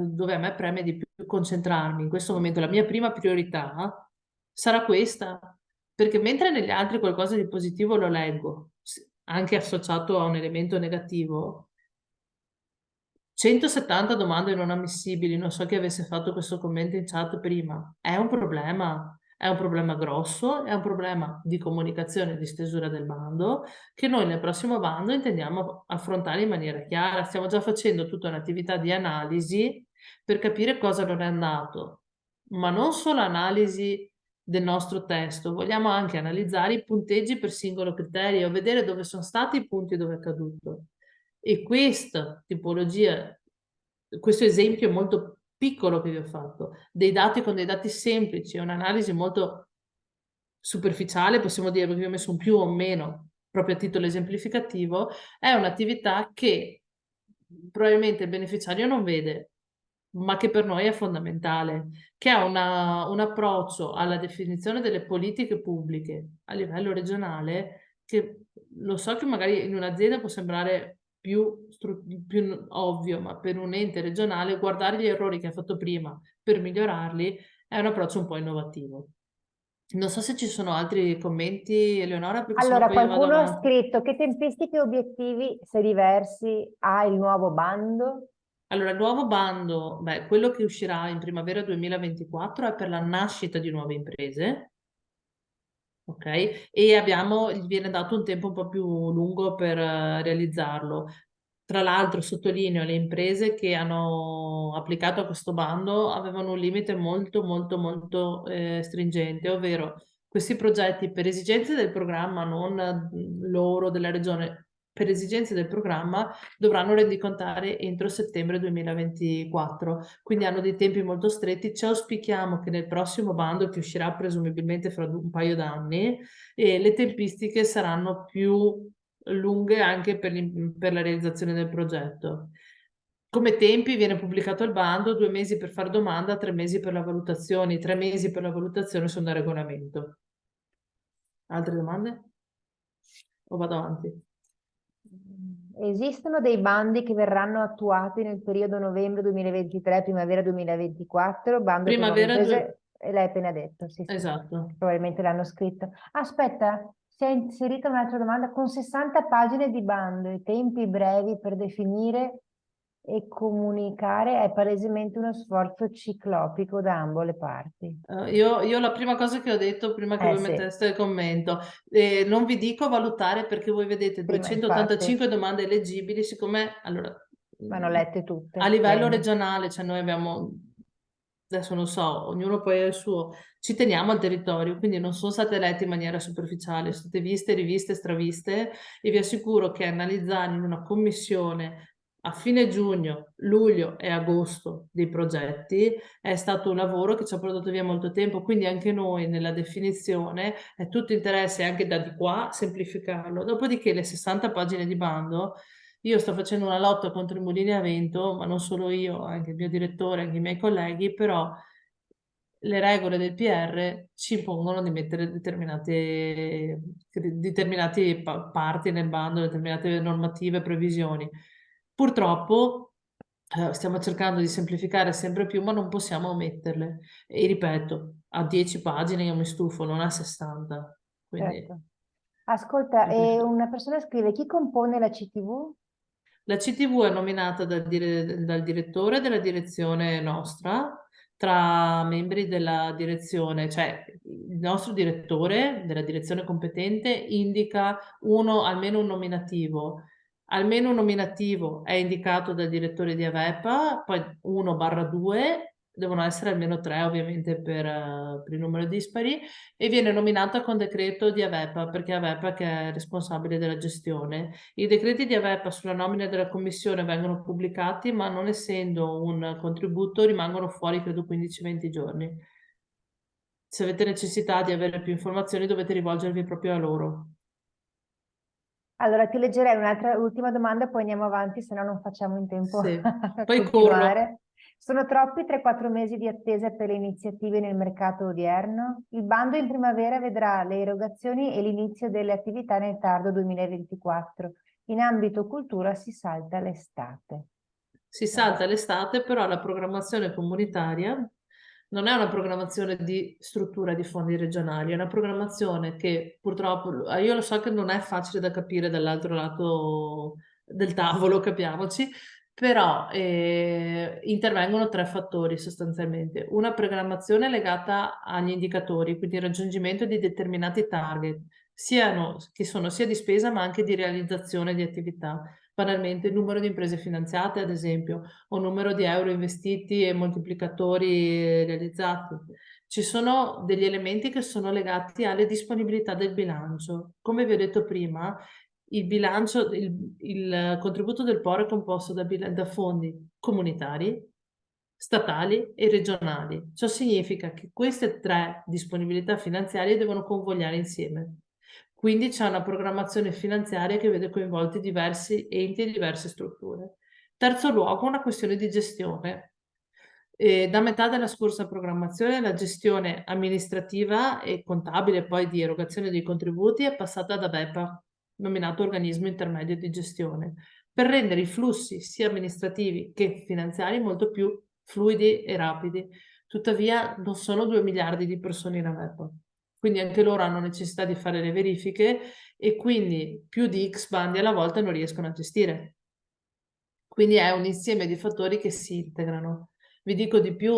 dove a me preme di più concentrarmi in questo momento, la mia prima priorità sarà questa, perché mentre negli altri qualcosa di positivo lo leggo, anche associato a un elemento negativo, 170 domande non ammissibili, non so chi avesse fatto questo commento in chat prima, è un problema grosso, è un problema di comunicazione e di stesura del bando che noi nel prossimo bando intendiamo affrontare in maniera chiara. Stiamo già facendo tutta un'attività di analisi per capire cosa non è andato, ma non solo analisi del nostro testo, vogliamo anche analizzare i punteggi per singolo criterio, vedere dove sono stati i punti dove è caduto. E questa tipologia, questo esempio molto piccolo che vi ho fatto, dei dati con dei dati semplici, è un'analisi molto superficiale, possiamo dire, perché vi ho messo un più o un meno, proprio a titolo esemplificativo, è un'attività che probabilmente il beneficiario non vede, ma che per noi è fondamentale, che è un approccio alla definizione delle politiche pubbliche a livello regionale, che lo so che magari in un'azienda può sembrare più ovvio, ma per un ente regionale guardare gli errori che ha fatto prima per migliorarli è un approccio un po' innovativo. Non so se ci sono altri commenti, Eleonora, perché sennò Allora, poi io vado qualcuno ha avanti. scritto che tempistiche e obiettivi, se diversi, ha il nuovo bando? Allora, il nuovo bando, beh, quello che uscirà in primavera 2024 è per la nascita di nuove imprese, ok? E gli viene dato un tempo un po' più lungo per realizzarlo. Tra l'altro, sottolineo, le imprese che hanno applicato a questo bando avevano un limite molto, molto, molto stringente, ovvero questi progetti per esigenze del programma, non loro, della regione, per esigenze del programma, dovranno rendicontare entro settembre 2024, quindi hanno dei tempi molto stretti. Ci auspichiamo che nel prossimo bando, che uscirà presumibilmente fra un paio d'anni, le tempistiche saranno più lunghe anche per la realizzazione del progetto. Come tempi viene pubblicato il bando, 2 mesi per fare domanda, 3 mesi per la valutazione. I 3 mesi per la valutazione sono da regolamento. Altre domande? O vado avanti? Esistono dei bandi che verranno attuati nel periodo novembre 2023, primavera 2024, bando per nuove Primavera 2. imprese, e l'hai appena detto, sì, sì, Esatto. probabilmente l'hanno scritto. Aspetta, si è inserita un'altra domanda, con 60 pagine di bando, i tempi brevi per definire e comunicare è palesemente uno sforzo ciclopico da ambo le parti. Io la prima cosa che ho detto prima che voi Sì, metteste il commento, non vi dico valutare perché voi vedete sì, ma infatti 285 domande eleggibili, siccome allora, vanno mh, lette a tutte, livello bene. regionale, cioè noi abbiamo, adesso non so, ognuno poi ha il suo, ci teniamo al territorio, quindi non sono state lette in maniera superficiale, sono state viste, riviste, straviste e vi assicuro che analizzare in una commissione a fine giugno, luglio e agosto dei progetti è stato un lavoro che ci ha prodotto via molto tempo, quindi anche noi nella definizione è tutto interesse anche da di qua semplificarlo. Dopodiché le 60 pagine di bando, io sto facendo una lotta contro i mulini a vento, ma non solo io, anche il mio direttore, anche i miei colleghi, però le regole del PR ci impongono di mettere determinati parti nel bando, determinate normative, previsioni. Purtroppo stiamo cercando di semplificare sempre più, ma non possiamo ometterle. E ripeto, a 10 pagine io mi stufo, non a 60. Quindi Certo. Ascolta, e semplificato. una persona scrive, chi compone la CTV? La CTV è nominata dal direttore della direzione nostra, tra membri della direzione, cioè il nostro direttore della direzione competente indica almeno un nominativo. Almeno un nominativo è indicato dal direttore di Avepa, poi 1/2, devono essere almeno 3 ovviamente per il numero dispari, e viene nominata con decreto di Avepa, perché è Avepa che è responsabile della gestione. I decreti di Avepa sulla nomina della commissione vengono pubblicati, ma non essendo un contributo rimangono fuori, credo, 15-20 giorni. Se avete necessità di avere più informazioni dovete rivolgervi proprio a loro. Allora ti leggerei un'altra ultima domanda, poi andiamo avanti, se no non facciamo in tempo Sì. a Poi corro. continuare. Sono troppi 3-4 mesi di attesa per le iniziative nel mercato odierno? Il bando in primavera vedrà le erogazioni e l'inizio delle attività nel tardo 2024. In ambito cultura si salta l'estate. Si salta l'estate, però la programmazione comunitaria non è una programmazione di struttura di fondi regionali, è una programmazione che purtroppo, io lo so che non è facile da capire dall'altro lato del tavolo, capiamoci, Però intervengono tre fattori sostanzialmente. Una programmazione legata agli indicatori, quindi il raggiungimento di determinati target, che sono sia di spesa ma anche di realizzazione di attività. Banalmente il numero di imprese finanziate, ad esempio, o numero di euro investiti e moltiplicatori realizzati. Ci sono degli elementi che sono legati alle disponibilità del bilancio. Come vi ho detto prima, il contributo del POR è composto da fondi comunitari, statali e regionali. Ciò significa che queste tre disponibilità finanziarie devono convogliare insieme. Quindi c'è una programmazione finanziaria che vede coinvolti diversi enti e diverse strutture. Terzo luogo, una questione di gestione. Da metà della scorsa programmazione la gestione amministrativa e contabile poi di erogazione dei contributi è passata ad ABEPA, nominato organismo intermedio di gestione, per rendere i flussi sia amministrativi che finanziari molto più fluidi e rapidi. Tuttavia non sono 2 miliardi di persone in ABEPA, quindi anche loro hanno necessità di fare le verifiche e quindi più di X bandi alla volta non riescono a gestire. Quindi è un insieme di fattori che si integrano. Vi dico di più,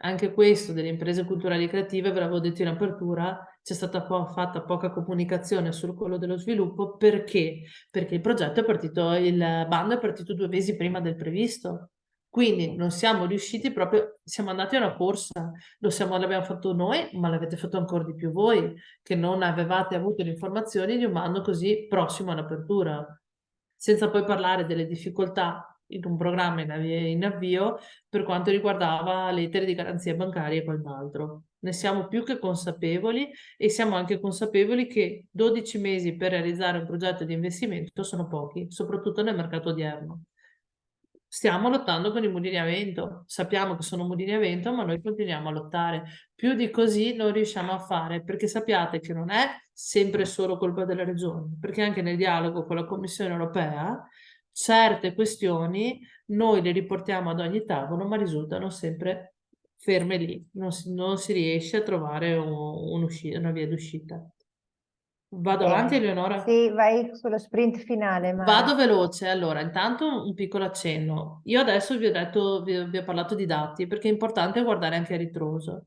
anche questo delle imprese culturali e creative, ve l'avevo detto in apertura, c'è stata fatta poca comunicazione su quello dello sviluppo perché? Perché il progetto è partito, il bando è partito 2 mesi prima del previsto. Quindi non siamo riusciti proprio, siamo andati a una corsa, l'abbiamo fatto noi, ma l'avete fatto ancora di più voi, che non avevate avuto le informazioni di un bando così prossimo all'apertura. Senza poi parlare delle difficoltà in un programma in avvio per quanto riguardava lettere di garanzia bancaria e quant'altro. Ne siamo più che consapevoli e siamo anche consapevoli che 12 mesi per realizzare un progetto di investimento sono pochi, soprattutto nel mercato odierno. Stiamo lottando con i mulini a vento, sappiamo che sono mulini a vento, ma noi continuiamo a lottare. Più di così non riusciamo a fare, perché sappiate che non è sempre solo colpa delle regioni, perché anche nel dialogo con la Commissione europea certe questioni noi le riportiamo ad ogni tavolo, ma risultano sempre ferme lì, non si riesce a trovare una via d'uscita. Vado avanti, Bene, Eleonora? sì, vai sullo sprint finale, Vado Mara. veloce, allora, intanto un piccolo accenno. Io adesso vi ho parlato di dati perché è importante guardare anche a ritroso.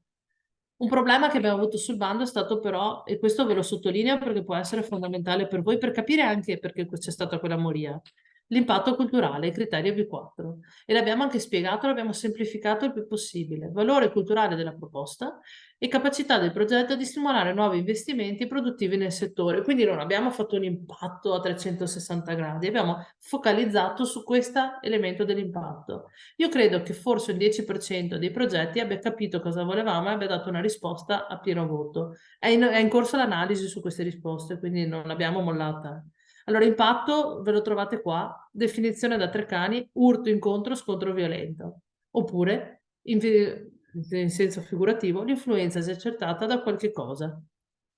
Un problema che abbiamo avuto sul bando è stato però, e questo ve lo sottolineo perché può essere fondamentale per voi, per capire anche perché c'è stata quella moria, l'impatto culturale, il criterio V4. E l'abbiamo anche spiegato, l'abbiamo semplificato il più possibile. Valore culturale della proposta e capacità del progetto di stimolare nuovi investimenti produttivi nel settore. Quindi non abbiamo fatto un impatto a 360 gradi, abbiamo focalizzato su questo elemento dell'impatto. Io credo che forse il 10% dei progetti abbia capito cosa volevamo e abbia dato una risposta a pieno voto. È in corso l'analisi su queste risposte, quindi non l'abbiamo mollata. Allora, impatto ve lo trovate qua, definizione da Treccani, urto, incontro, scontro violento. Oppure, in senso figurativo, l'influenza esercitata da qualche cosa,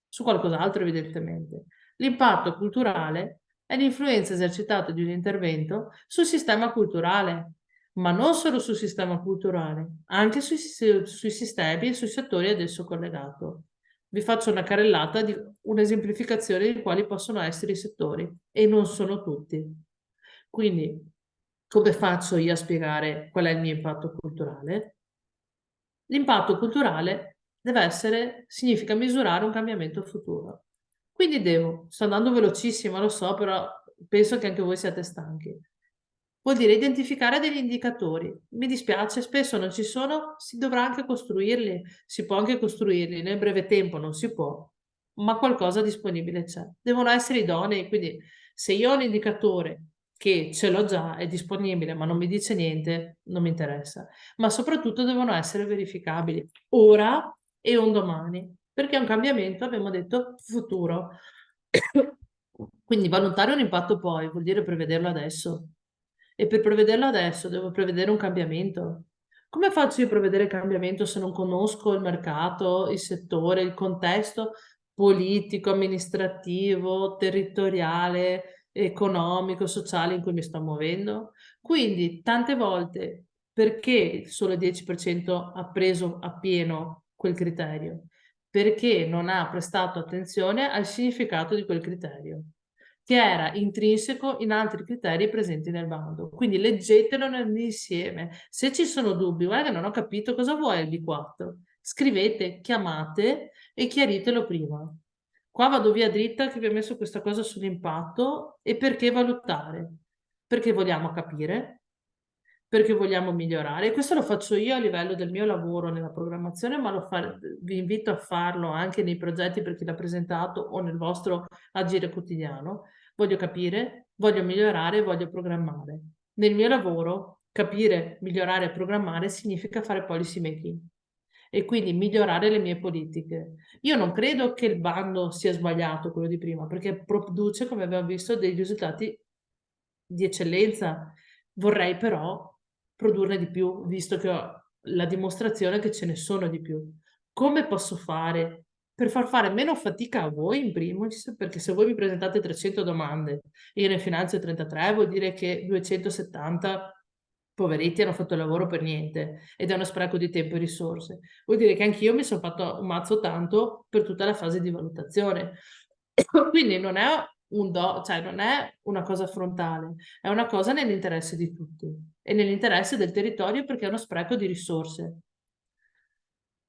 su qualcos'altro evidentemente. L'impatto culturale è l'influenza esercitata di un intervento sul sistema culturale, ma non solo sul sistema culturale, anche sui sistemi e sui settori ad esso collegato. Vi faccio una carrellata di un'esemplificazione di quali possono essere i settori e non sono tutti. Quindi, come faccio io a spiegare qual è il mio impatto culturale? L'impatto culturale significa misurare un cambiamento futuro. Quindi sto andando velocissimo, lo so, però penso che anche voi siate stanchi. Vuol dire identificare degli indicatori. Mi dispiace, spesso non ci sono, si dovrà anche costruirli, si può anche costruirli, nel breve tempo non si può, ma qualcosa disponibile c'è. Devono essere idonei, quindi se io ho un indicatore che ce l'ho già, è disponibile, ma non mi dice niente, non mi interessa. Ma soprattutto devono essere verificabili ora e un domani, perché è un cambiamento, abbiamo detto, futuro. Quindi valutare un impatto poi vuol dire prevederlo adesso. E per prevederlo adesso devo prevedere un cambiamento. Come faccio io a prevedere il cambiamento se non conosco il mercato, il settore, il contesto politico, amministrativo, territoriale, economico, sociale in cui mi sto muovendo? Quindi tante volte perché solo il 10% ha preso appieno quel criterio? Perché non ha prestato attenzione al significato di quel criterio. che era intrinseco in altri criteri presenti nel bando. Quindi leggetelo nell'insieme. Se ci sono dubbi, guarda che non ho capito cosa vuoi il B4, scrivete, chiamate e chiaritelo prima. Qua vado via dritta che vi ho messo questa cosa sull'impatto e perché valutare? Perché vogliamo capire, perché vogliamo migliorare. E questo lo faccio io a livello del mio lavoro nella programmazione, ma vi invito a farlo anche nei progetti per chi l'ha presentato o nel vostro agire quotidiano. Voglio capire, voglio migliorare, voglio programmare. Nel mio lavoro, capire, migliorare e programmare significa fare policy making e quindi migliorare le mie politiche. Io non credo che il bando sia sbagliato, quello di prima, perché produce, come abbiamo visto, dei risultati di eccellenza. Vorrei però produrne di più, visto che ho la dimostrazione che ce ne sono di più. Come posso fare per far fare meno fatica a voi in primis? Perché se voi mi presentate 300 domande e io ne finanzio 33, vuol dire che 270 poveretti hanno fatto il lavoro per niente ed è uno spreco di tempo e risorse. Vuol dire che anch'io mi sono fatto un mazzo tanto per tutta la fase di valutazione. Quindi non è cioè non è una cosa frontale, è una cosa nell'interesse di tutti e nell'interesse del territorio perché è uno spreco di risorse.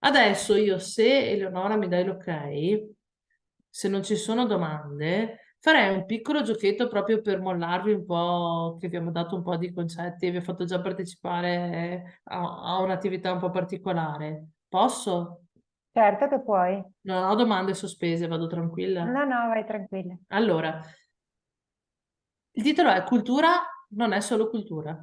Adesso io, se Eleonora mi dai l'ok, se non ci sono domande, farei un piccolo giochetto proprio per mollarvi un po', che vi abbiamo dato un po' di concetti, vi ho fatto già partecipare a un'attività un po' particolare. Posso? Certo che puoi. Non ho domande sospese, vado tranquilla. No, no, vai tranquilla. Allora, il titolo è Cultura non è solo cultura.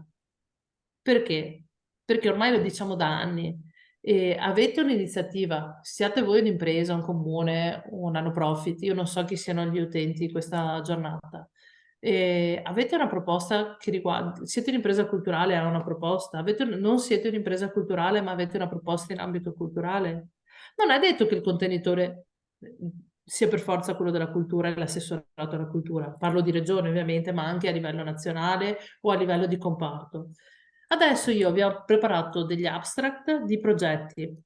Perché? Perché ormai lo diciamo da anni. E avete un'iniziativa, siate voi un'impresa, un comune, un non profit, io non so chi siano gli utenti di questa giornata. E avete una proposta che riguarda, siete un'impresa culturale, ha una proposta, non siete un'impresa culturale, ma avete una proposta in ambito culturale? Non è detto che il contenitore sia per forza quello della cultura e l'assessorato alla cultura. Parlo di regione ovviamente, ma anche a livello nazionale o a livello di comparto. Adesso io vi ho preparato degli abstract di progetti.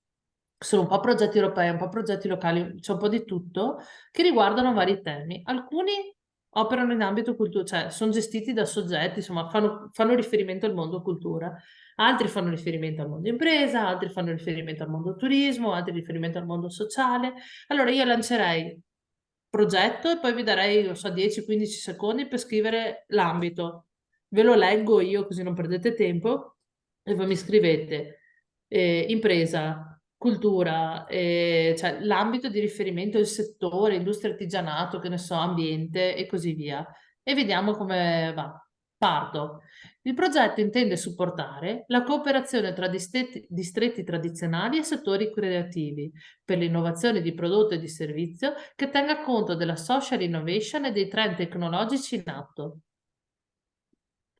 Sono un po' progetti europei, un po' progetti locali, c'è un po' di tutto, che riguardano vari temi. Alcuni operano in ambito cultura, cioè sono gestiti da soggetti, insomma, fanno riferimento al mondo cultura. Altri fanno riferimento al mondo impresa, altri fanno riferimento al mondo turismo, altri riferimento al mondo sociale. Allora io lancerei progetto e poi vi darei, non so, 10-15 secondi per scrivere l'ambito. Ve lo leggo io così non perdete tempo e voi mi scrivete impresa, cultura, cioè l'ambito di riferimento, il settore, industria artigianato, che ne so, ambiente e così via. E vediamo come va. Parto. Il progetto intende supportare la cooperazione tra distretti tradizionali e settori creativi per l'innovazione di prodotto e di servizio che tenga conto della social innovation e dei trend tecnologici in atto.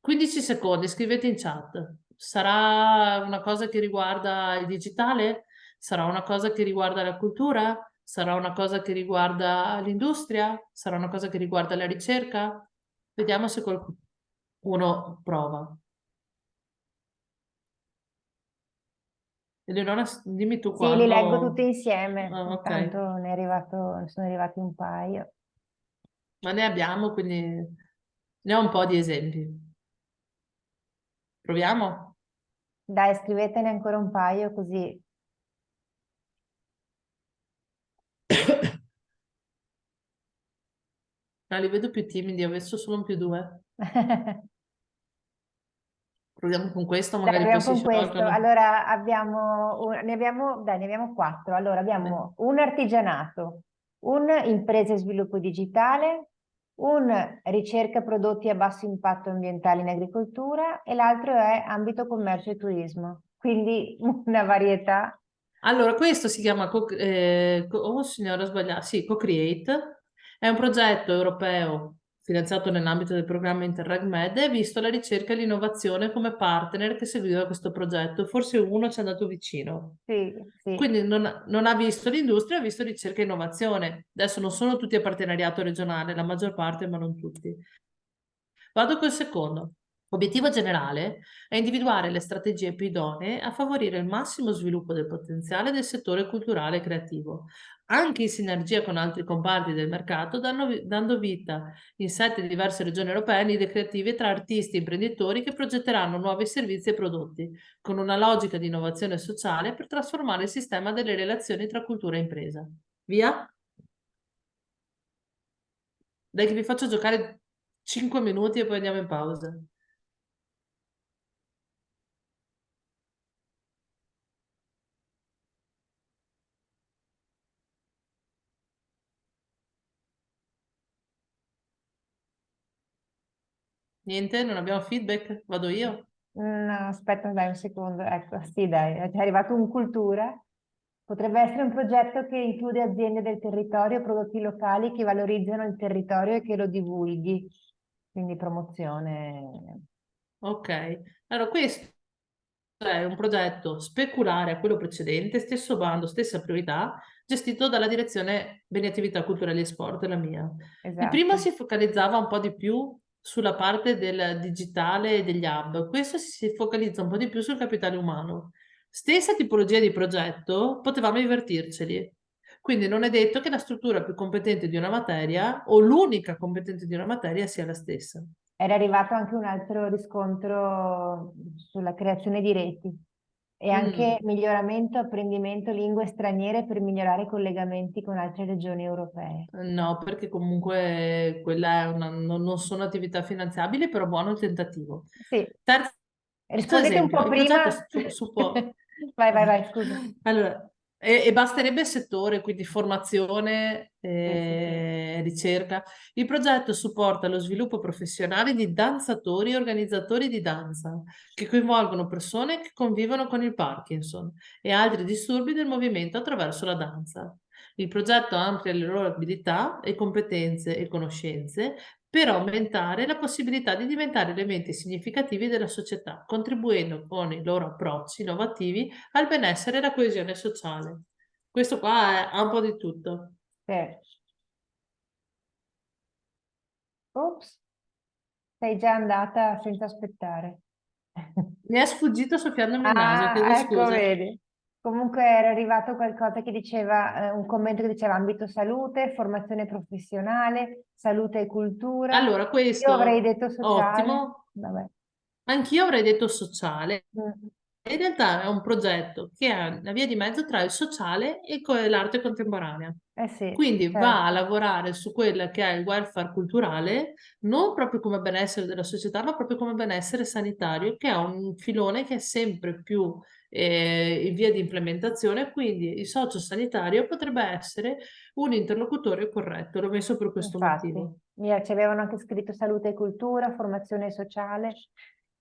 15 secondi, scrivete in chat. Sarà una cosa che riguarda il digitale? Sarà una cosa che riguarda la cultura? Sarà una cosa che riguarda l'industria? Sarà una cosa che riguarda la ricerca? Vediamo se qualcuno prova. Eleonora, dimmi tu Sì, li leggo tutti quando... insieme. Ah, ok, Intanto ne sono arrivati un paio. ma ne abbiamo, quindi ne ho un po' di esempi. Proviamo? Dai, scrivetene ancora un paio così. No, li vedo più timidi, ho messo solo un più due. Proviamo con questo, Dai, magari poi proviamo si con questo. sciolgono. Allora ne abbiamo quattro. Allora Beh. abbiamo un artigianato, un impresa e sviluppo digitale, un ricerca prodotti a basso impatto ambientale in agricoltura e l'altro è ambito commercio e turismo. Quindi una varietà. Allora, questo si chiama, oh signora, ho sbagliato, sì, Co-Create, è un progetto europeo finanziato nell'ambito del programma Interreg Med e visto la ricerca e l'innovazione come partner che seguiva questo progetto. Forse uno ci è andato vicino. Sì, sì. Quindi non ha visto l'industria, ha visto ricerca e innovazione. Adesso non sono tutti a partenariato regionale, la maggior parte, ma non tutti. Vado col secondo. Obiettivo generale è individuare le strategie più idonee a favorire il massimo sviluppo del potenziale del settore culturale e creativo, anche in sinergia con altri comparti del mercato, dando vita in 7 diverse regioni europee a idee creative tra artisti e imprenditori che progetteranno nuovi servizi e prodotti, con una logica di innovazione sociale per trasformare il sistema delle relazioni tra cultura e impresa. Via? Dai che vi faccio giocare 5 minuti e poi andiamo in pausa. Niente, non abbiamo feedback? Vado io? No, aspetta, dai un secondo. Ecco, sì, dai, è arrivato un cultura. Potrebbe essere un progetto che include aziende del territorio, prodotti locali che valorizzano il territorio e che lo divulghi. Quindi promozione. Ok, allora questo è un progetto speculare a quello precedente, stesso bando, stessa priorità, gestito dalla direzione Beni Attività Culturali e Sport, la mia. Il primo Esatto. si focalizzava un po' di più sulla parte del digitale e degli hub, questo si focalizza un po' di più sul capitale umano. Stessa tipologia di progetto, potevamo divertirceli. Quindi non è detto che la struttura più competente di una materia o l'unica competente di una materia sia la stessa. Era arrivato anche un altro riscontro sulla creazione di reti e anche Mm. miglioramento, apprendimento lingue straniere per migliorare i collegamenti con altre regioni europee. No, perché comunque quella è non sono attività finanziabili, però buono il tentativo. Sì, Terzo rispondete un esempio, po' il progetto prima. supporta. Vai, vai, vai, scusa. Allora, e basterebbe il settore, quindi formazione, Sì, sì, sì. ricerca. Il progetto supporta lo sviluppo professionale di danzatori e organizzatori di danza, che coinvolgono persone che convivono con il Parkinson e altri disturbi del movimento attraverso la danza. Il progetto amplia le loro abilità e competenze e conoscenze per aumentare la possibilità di diventare elementi significativi della società, contribuendo con i loro approcci innovativi al benessere e alla coesione sociale. Questo qua ha un po' di tutto. Sì. Ops, sei già andata senza aspettare. Mi è sfuggito soffiandomi il naso, chiedo Ah, ecco, scusa. vedi. Comunque era arrivato qualcosa che diceva, un commento che diceva ambito salute, formazione professionale, salute e cultura. Allora, Io avrei questo, detto sociale. ottimo. Vabbè. Anch'io avrei detto sociale. Mm. In realtà è un progetto che è una via di mezzo tra il sociale e l'arte contemporanea. Eh sì, Quindi va a certo, lavorare su quella che è il welfare culturale, non proprio come benessere della società, ma proprio come benessere sanitario, che è un filone che è sempre più in via di implementazione. Quindi il socio-sanitario potrebbe essere un interlocutore corretto. L'ho messo per questo infatti. motivo. Ci avevano anche scritto salute e cultura, formazione sociale,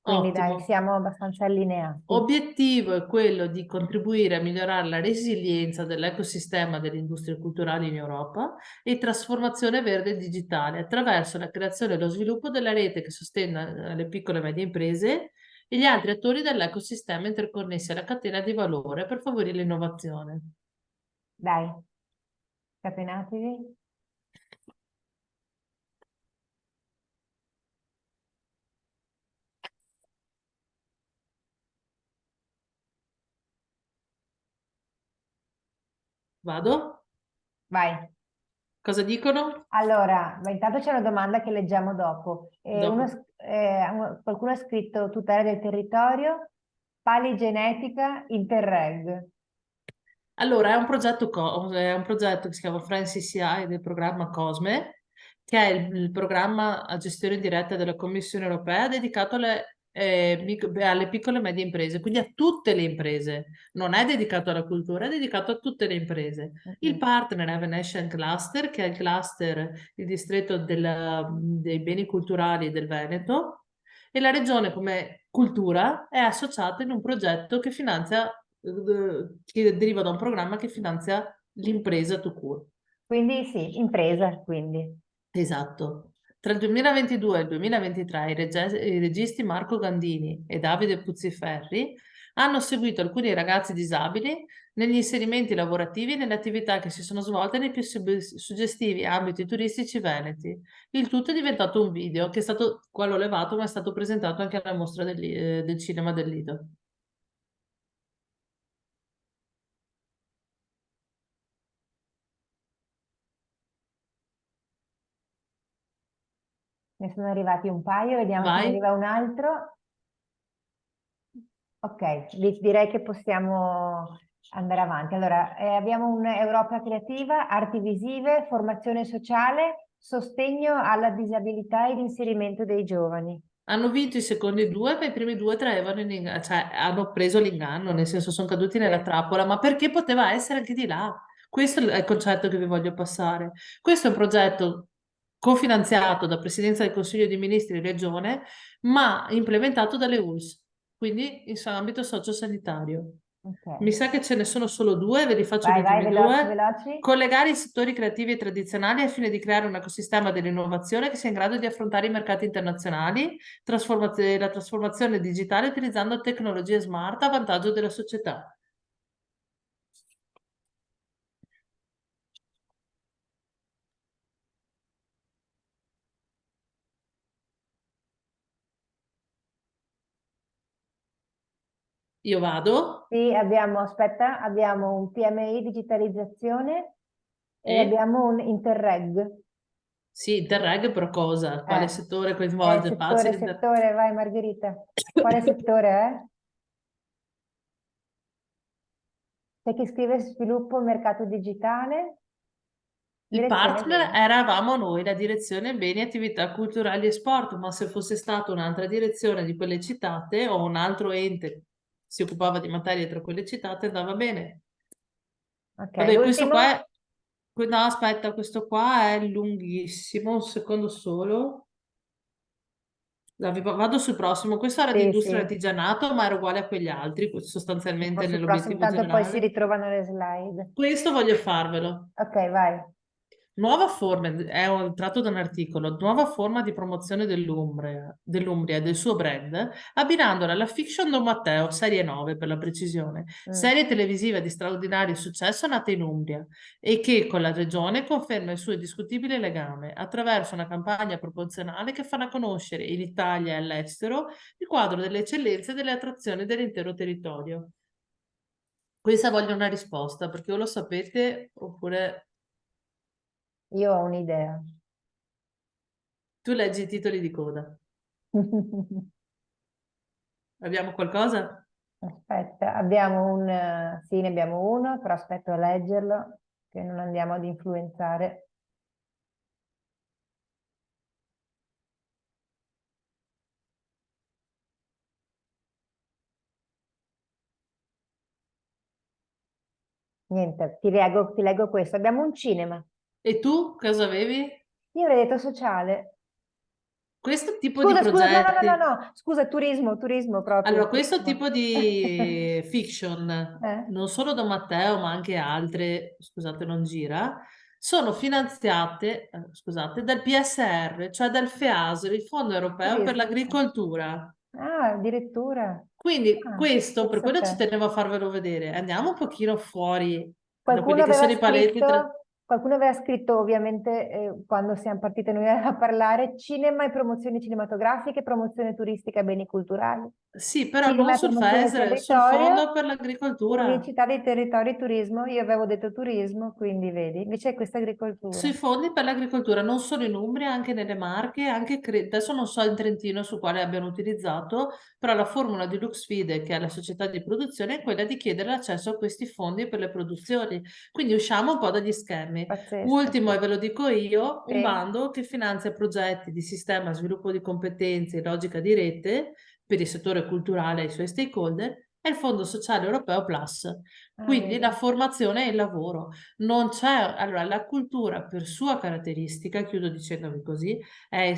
quindi dai, Ottimo. siamo abbastanza allineati. Obiettivo è quello di contribuire a migliorare la resilienza dell'ecosistema delle industrie culturali in Europa e trasformazione verde e digitale attraverso la creazione e lo sviluppo della rete che sostenga le piccole e medie imprese e gli altri attori dell'ecosistema interconnessi alla catena di valore per favorire l'innovazione. Dai, scatenatevi. Vado? Vai. Cosa dicono? Allora, ma intanto c'è una domanda che leggiamo dopo. Dopo. Qualcuno ha scritto tutela del territorio, pali genetica, Interreg. Allora, è un progetto che si chiama Francis CI del programma COSME, che è il programma a gestione diretta della Commissione europea dedicato alle piccole e medie imprese, quindi a tutte le imprese. Non è dedicato alla cultura, è dedicato a tutte le imprese. Il Mhm. partner è Venetian Cluster, che è il cluster, il distretto dei beni culturali del Veneto, e la regione come cultura è associata in un progetto che deriva da un programma che finanzia l'impresa to cure. Quindi sì, impresa, quindi. Esatto. Tra il 2022 e il 2023 i registi Marco Gandini e Davide Puzziferri hanno seguito alcuni ragazzi disabili negli inserimenti lavorativi e nelle attività che si sono svolte nei più suggestivi ambiti turistici veneti. Il tutto è diventato un video che è stato, qua l'ho levato, ma è stato presentato anche alla mostra del cinema del Lido. Ne sono arrivati un paio, vediamo se ne Vai. arriva un altro. Ok, direi che possiamo andare avanti. Allora, abbiamo un'Europa creativa, arti visive, formazione sociale, sostegno alla disabilità ed inserimento dei giovani. Hanno vinto i secondi due, ma i primi due traevano in inganno, cioè hanno preso l'inganno, nel senso sono caduti Sì. nella trappola, ma perché poteva essere anche di là? Questo è il concetto che vi voglio passare. Questo è un progetto cofinanziato da Presidenza del Consiglio dei Ministri e Regione, ma implementato dalle ULSS, quindi in ambito sociosanitario. Mi Ok. sa che ce ne sono solo due, ve li faccio gli Vai, vai, ultimi veloci, due. veloci. Collegare i settori creativi e tradizionali al fine di creare un ecosistema dell'innovazione che sia in grado di affrontare i mercati internazionali, la trasformazione digitale utilizzando tecnologie smart a vantaggio della società. Io vado Sì, abbiamo, aspetta, abbiamo un PMI digitalizzazione e e abbiamo un Interreg. sì, Interreg però cosa? Quale Eh, settore coinvolge? Pace settore, settore, vai Margherita. Quale settore è? C'è chi scrive sviluppo mercato digitale, Il direzione partner bene. eravamo noi, la direzione beni, attività culturali e sport, ma se fosse stata un'altra direzione di quelle citate o un altro ente che si occupava di materie tra quelle citate andava bene. Ok, Vabbè, questo l'ultimo? qua è... No, aspetta, questo qua è lunghissimo, un secondo solo. Vado sul prossimo. Questo era di Sì, industria e sì, artigianato, ma era uguale a quegli altri, andiamo sostanzialmente sul prossimo, nell'obiettivo tanto poi si generale. ritrovano le slide. Questo voglio farvelo. Ok, vai. Nuova forma, tratto da un articolo, nuova forma di promozione dell'Umbria e del suo brand, abbinandola alla fiction Don Matteo, serie 9 per la precisione, Mm. serie televisiva di straordinario successo nata in Umbria e che con la regione conferma il suo indiscutibile legame attraverso una campagna proporzionale che farà conoscere in Italia e all'estero il quadro delle eccellenze e delle attrazioni dell'intero territorio. Questa voglio una risposta perché o lo sapete oppure Io ho un'idea. tu leggi i titoli di coda. Abbiamo qualcosa? Aspetta, abbiamo sì, ne abbiamo uno, però aspetto a leggerlo, che non andiamo ad influenzare. Niente, ti leggo questo. Abbiamo un cinema. E tu cosa avevi? Io avrei detto sociale. Questo tipo di Scusa, scusa, no, no, no, progetti. no, no, scusa, turismo, turismo proprio, Allora, questo turismo. tipo di fiction, Eh? non solo da Matteo, ma anche altre, scusate, non gira, sono finanziate, scusate, dal PSR, cioè dal FEASR, il Fondo Europeo per Turismo. l'Agricoltura. Ah, addirittura. Quindi Ah, questo, per pensa quello ci te. tenevo a farvelo vedere. Andiamo un pochino fuori da quelli Qualcuno che aveva sono i paletti tra... scritto, qualcuno aveva scritto ovviamente quando siamo partite noi a parlare, cinema e promozioni cinematografiche, promozione turistica e beni culturali, Sì, però non cinema e sul promozione del FESR, sul territorio, Fondo per l'Agricoltura. unicità dei territori, turismo, io avevo detto turismo, quindi vedi, invece è questa agricoltura. Sui fondi per l'agricoltura, non solo in Umbria, anche nelle Marche, anche adesso non so in Trentino su quale abbiano utilizzato, però la formula di Luxfide, che è la società di produzione, è quella di chiedere l'accesso a questi fondi per le produzioni. Quindi usciamo un po' dagli schemi. Pazzesco, Ultimo, e sì. ve lo dico io, un Sì. bando che finanzia progetti di sistema sviluppo di competenze e logica di rete per il settore culturale e i suoi stakeholder, è il Fondo Sociale Europeo Plus. Ah, Quindi la vedi. formazione e il lavoro. Non c'è, allora, la cultura per sua caratteristica, chiudo dicendovi così, è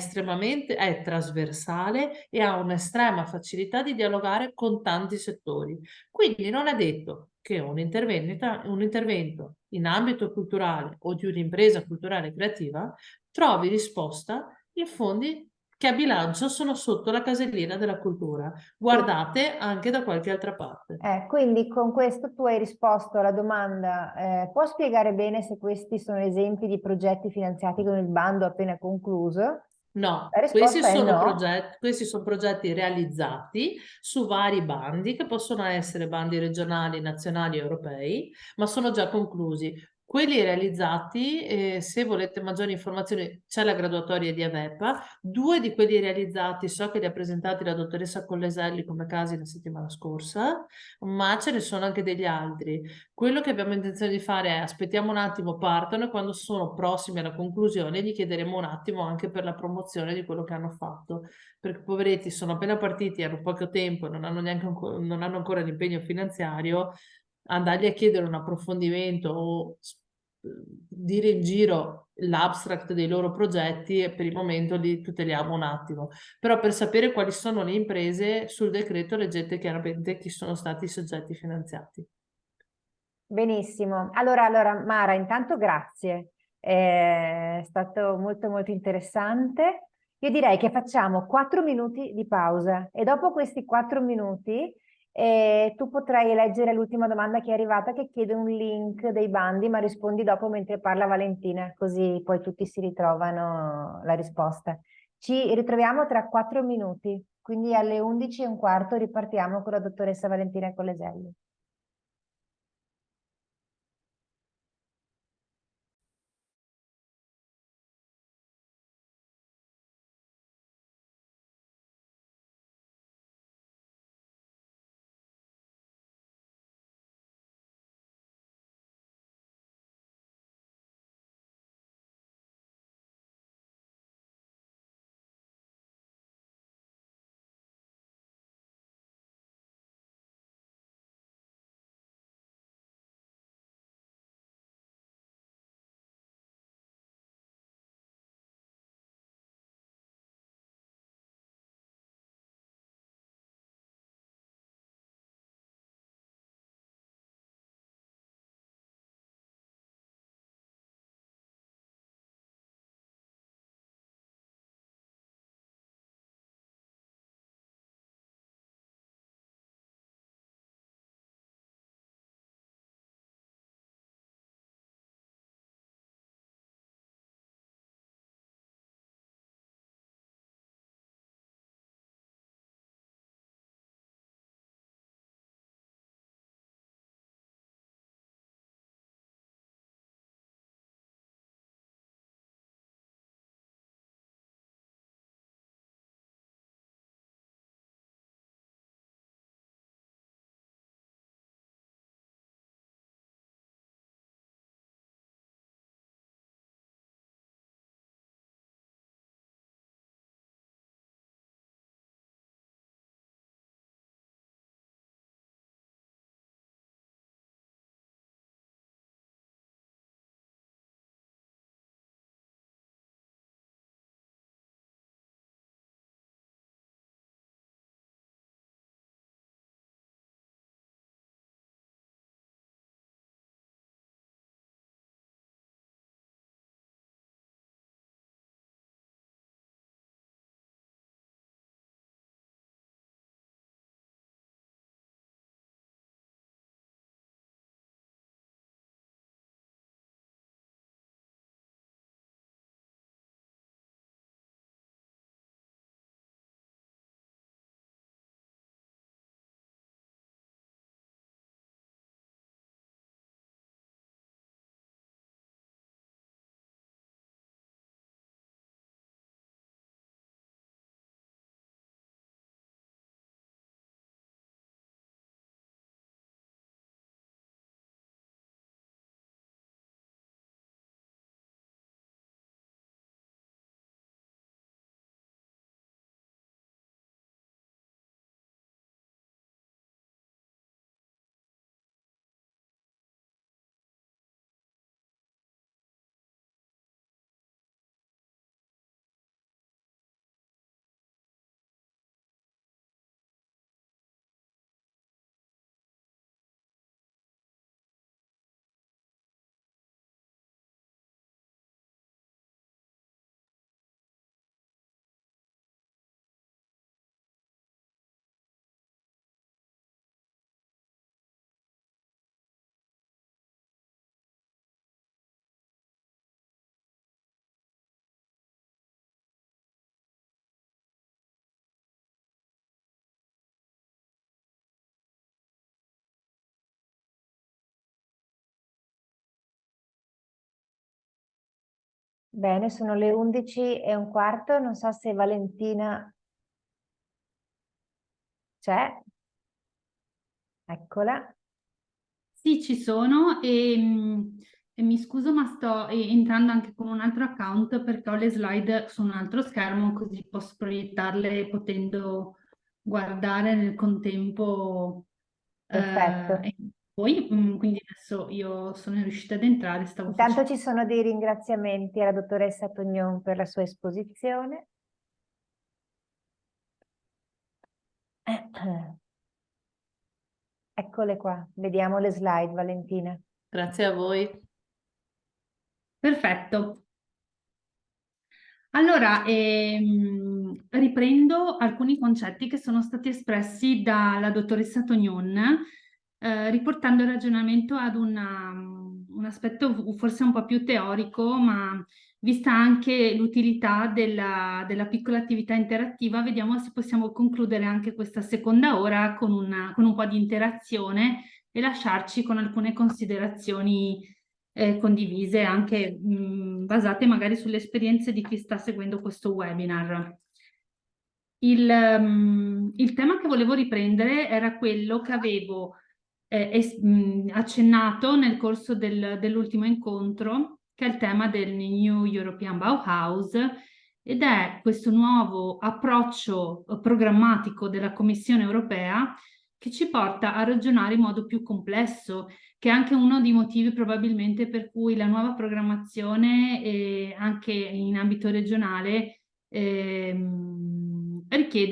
trasversale e ha un'estrema facilità di dialogare con tanti settori. Quindi non è detto che un intervento in ambito culturale o di un'impresa culturale creativa trovi risposta in fondi che a bilancio sono sotto la casellina della cultura. Guardate anche da qualche altra parte. Quindi con questo tu hai risposto alla domanda, può spiegare bene se questi sono esempi di progetti finanziati con il bando appena concluso? No, La risposta è no. questi sono progetti realizzati su vari bandi, che possono essere bandi regionali, nazionali, europei, ma sono già conclusi. Quelli realizzati, se volete maggiori informazioni, c'è la graduatoria di AVEPA. Due di quelli realizzati so che li ha presentati la dottoressa Colleselli come casi la settimana scorsa, ma ce ne sono anche degli altri. Quello che abbiamo intenzione di fare è aspettiamo un attimo, partono e quando sono prossimi alla conclusione gli chiederemo un attimo anche per la promozione di quello che hanno fatto, perché poveretti sono appena partiti, hanno poco tempo, non hanno neanche non hanno ancora l'impegno finanziario, andargli a chiedere un approfondimento o dire in giro l'abstract dei loro progetti, e per il momento li tuteliamo un attimo. Però per sapere quali sono le imprese, sul decreto leggete chiaramente chi sono stati i soggetti finanziati. Benissimo. Allora, Mara, intanto grazie. È stato molto molto interessante. Io direi che facciamo 4 minuti di pausa e dopo questi 4 minuti tu potrai leggere l'ultima domanda che è arrivata che chiede un link dei bandi, ma rispondi dopo mentre parla Valentina, così poi tutti si ritrovano la risposta. Ci ritroviamo tra 4 minuti, quindi alle 11:15 ripartiamo con la dottoressa Valentina Colleselli. Bene, sono le 11:15, non so se Valentina c'è, eccola. Sì, ci sono e mi scuso, ma sto entrando anche con un altro account perché ho le slide su un altro schermo, così posso proiettarle potendo guardare nel contempo Perfetto. e poi, quindi adesso io sono riuscita ad entrare, stavo Intanto facendo... ci sono dei ringraziamenti alla dottoressa Tognon per la sua esposizione. Eccole qua, vediamo le slide, Valentina. Grazie a voi. Perfetto. Allora, riprendo alcuni concetti che sono stati espressi dalla dottoressa Tognon, riportando il ragionamento ad un aspetto forse un po' più teorico, ma vista anche l'utilità della piccola attività interattiva, vediamo se possiamo concludere anche questa seconda ora con un po' di interazione e lasciarci con alcune considerazioni condivise, anche basate magari sulle esperienze di chi sta seguendo questo webinar. Il tema che volevo riprendere era quello che avevo accennato nel corso dell'ultimo incontro, che è il tema del New European Bauhaus, ed è questo nuovo approccio programmatico della Commissione europea che ci porta a ragionare in modo più complesso, che è anche uno dei motivi probabilmente per cui la nuova programmazione, anche in ambito regionale, richiede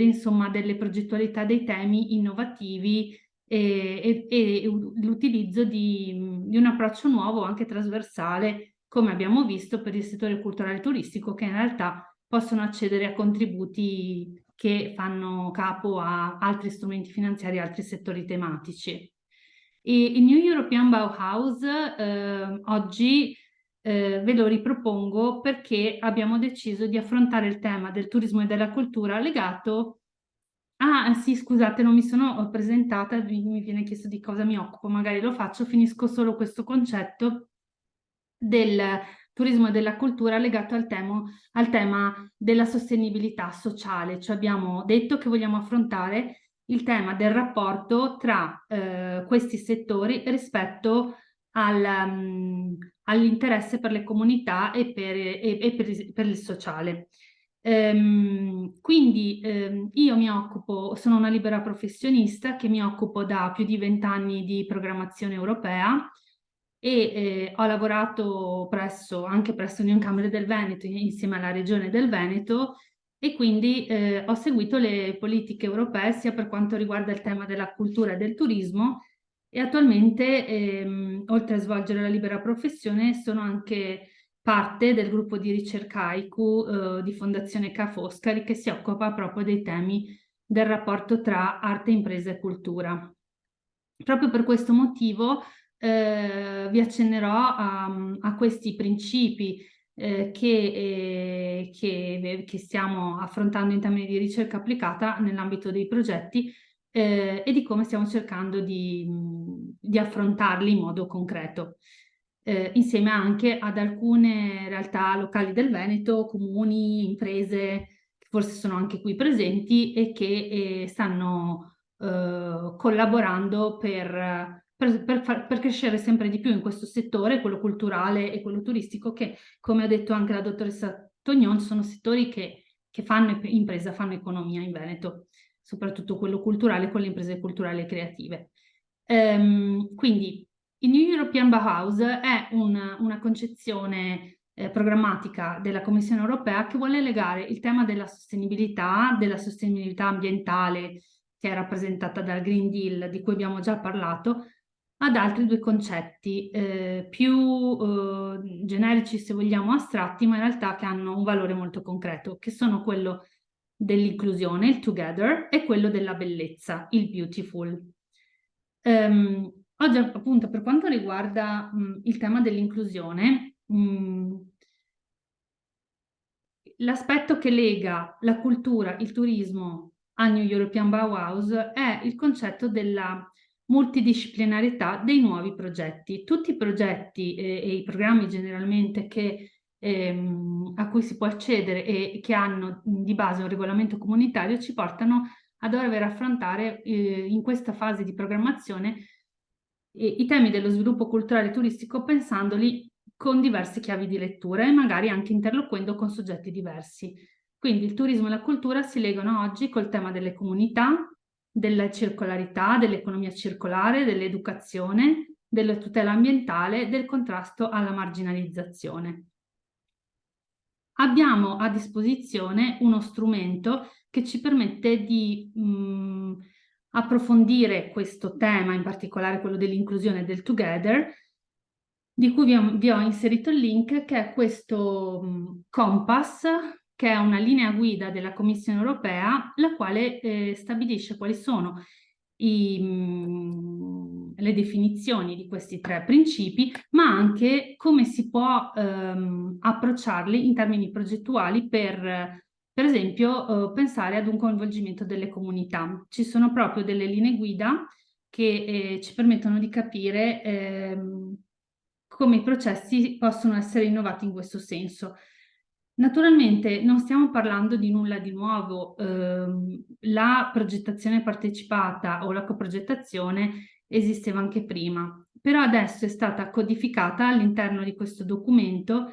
insomma delle progettualità dei temi innovativi e l'utilizzo di un approccio nuovo, anche trasversale, come abbiamo visto per il settore culturale e turistico, che in realtà possono accedere a contributi che fanno capo a altri strumenti finanziari e altri settori tematici. E il New European Bauhaus oggi ve lo ripropongo perché abbiamo deciso di affrontare il tema del turismo e della cultura legato. Ah, sì, scusate, non mi sono presentata, mi viene chiesto di cosa mi occupo, magari lo faccio, finisco solo questo concetto del turismo e della cultura legato al tema della sostenibilità sociale, cioè abbiamo detto che vogliamo affrontare il tema del rapporto tra questi settori rispetto all'interesse per le comunità e per il sociale. Quindi io mi occupo, sono una libera professionista che mi occupo da più di 20 anni di programmazione europea e ho lavorato anche presso Union Camere del Veneto insieme alla Regione del Veneto e quindi ho seguito le politiche europee sia per quanto riguarda il tema della cultura e del turismo e attualmente, oltre a svolgere la libera professione, sono anche parte del gruppo di ricerca AICU di Fondazione Ca' Foscari che si occupa proprio dei temi del rapporto tra arte, impresa e cultura. Proprio per questo motivo vi accennerò a questi principi che stiamo affrontando in termini di ricerca applicata nell'ambito dei progetti e di come stiamo cercando di affrontarli in modo concreto. Insieme anche ad alcune realtà locali del Veneto, comuni, imprese che forse sono anche qui presenti e che stanno collaborando per crescere sempre di più in questo settore, quello culturale e quello turistico, che, come ha detto anche la dottoressa Tognon, sono settori che fanno impresa, fanno economia in Veneto, soprattutto quello culturale con le imprese culturali e creative. Quindi il New European Bauhaus è una concezione programmatica della Commissione europea che vuole legare il tema della sostenibilità ambientale, che è rappresentata dal Green Deal, di cui abbiamo già parlato, ad altri due concetti più generici, se vogliamo, astratti, ma in realtà che hanno un valore molto concreto, che sono quello dell'inclusione, il together, e quello della bellezza, il beautiful. Oggi appunto per quanto riguarda il tema dell'inclusione, l'aspetto che lega la cultura, il turismo al New European Bauhaus è il concetto della multidisciplinarietà dei nuovi progetti. Tutti i progetti e i programmi generalmente che a cui si può accedere e che hanno di base un regolamento comunitario ci portano a dover affrontare in questa fase di programmazione i temi dello sviluppo culturale e turistico pensandoli con diverse chiavi di lettura e magari anche interloquendo con soggetti diversi. Quindi il turismo e la cultura si legano oggi col tema delle comunità, della circolarità, dell'economia circolare, dell'educazione, della tutela ambientale, del contrasto alla marginalizzazione. Abbiamo a disposizione uno strumento che ci permette di approfondire questo tema, in particolare quello dell'inclusione e del together, di cui vi ho inserito il link, che è questo Compass, che è una linea guida della Commissione europea, la quale stabilisce quali sono le definizioni di questi 3 principi, ma anche come si può approcciarli in termini progettuali per esempio, pensare ad un coinvolgimento delle comunità. Ci sono proprio delle linee guida che ci permettono di capire come i processi possono essere innovati in questo senso. Naturalmente non stiamo parlando di nulla di nuovo, la progettazione partecipata o la coprogettazione esisteva anche prima, però adesso è stata codificata all'interno di questo documento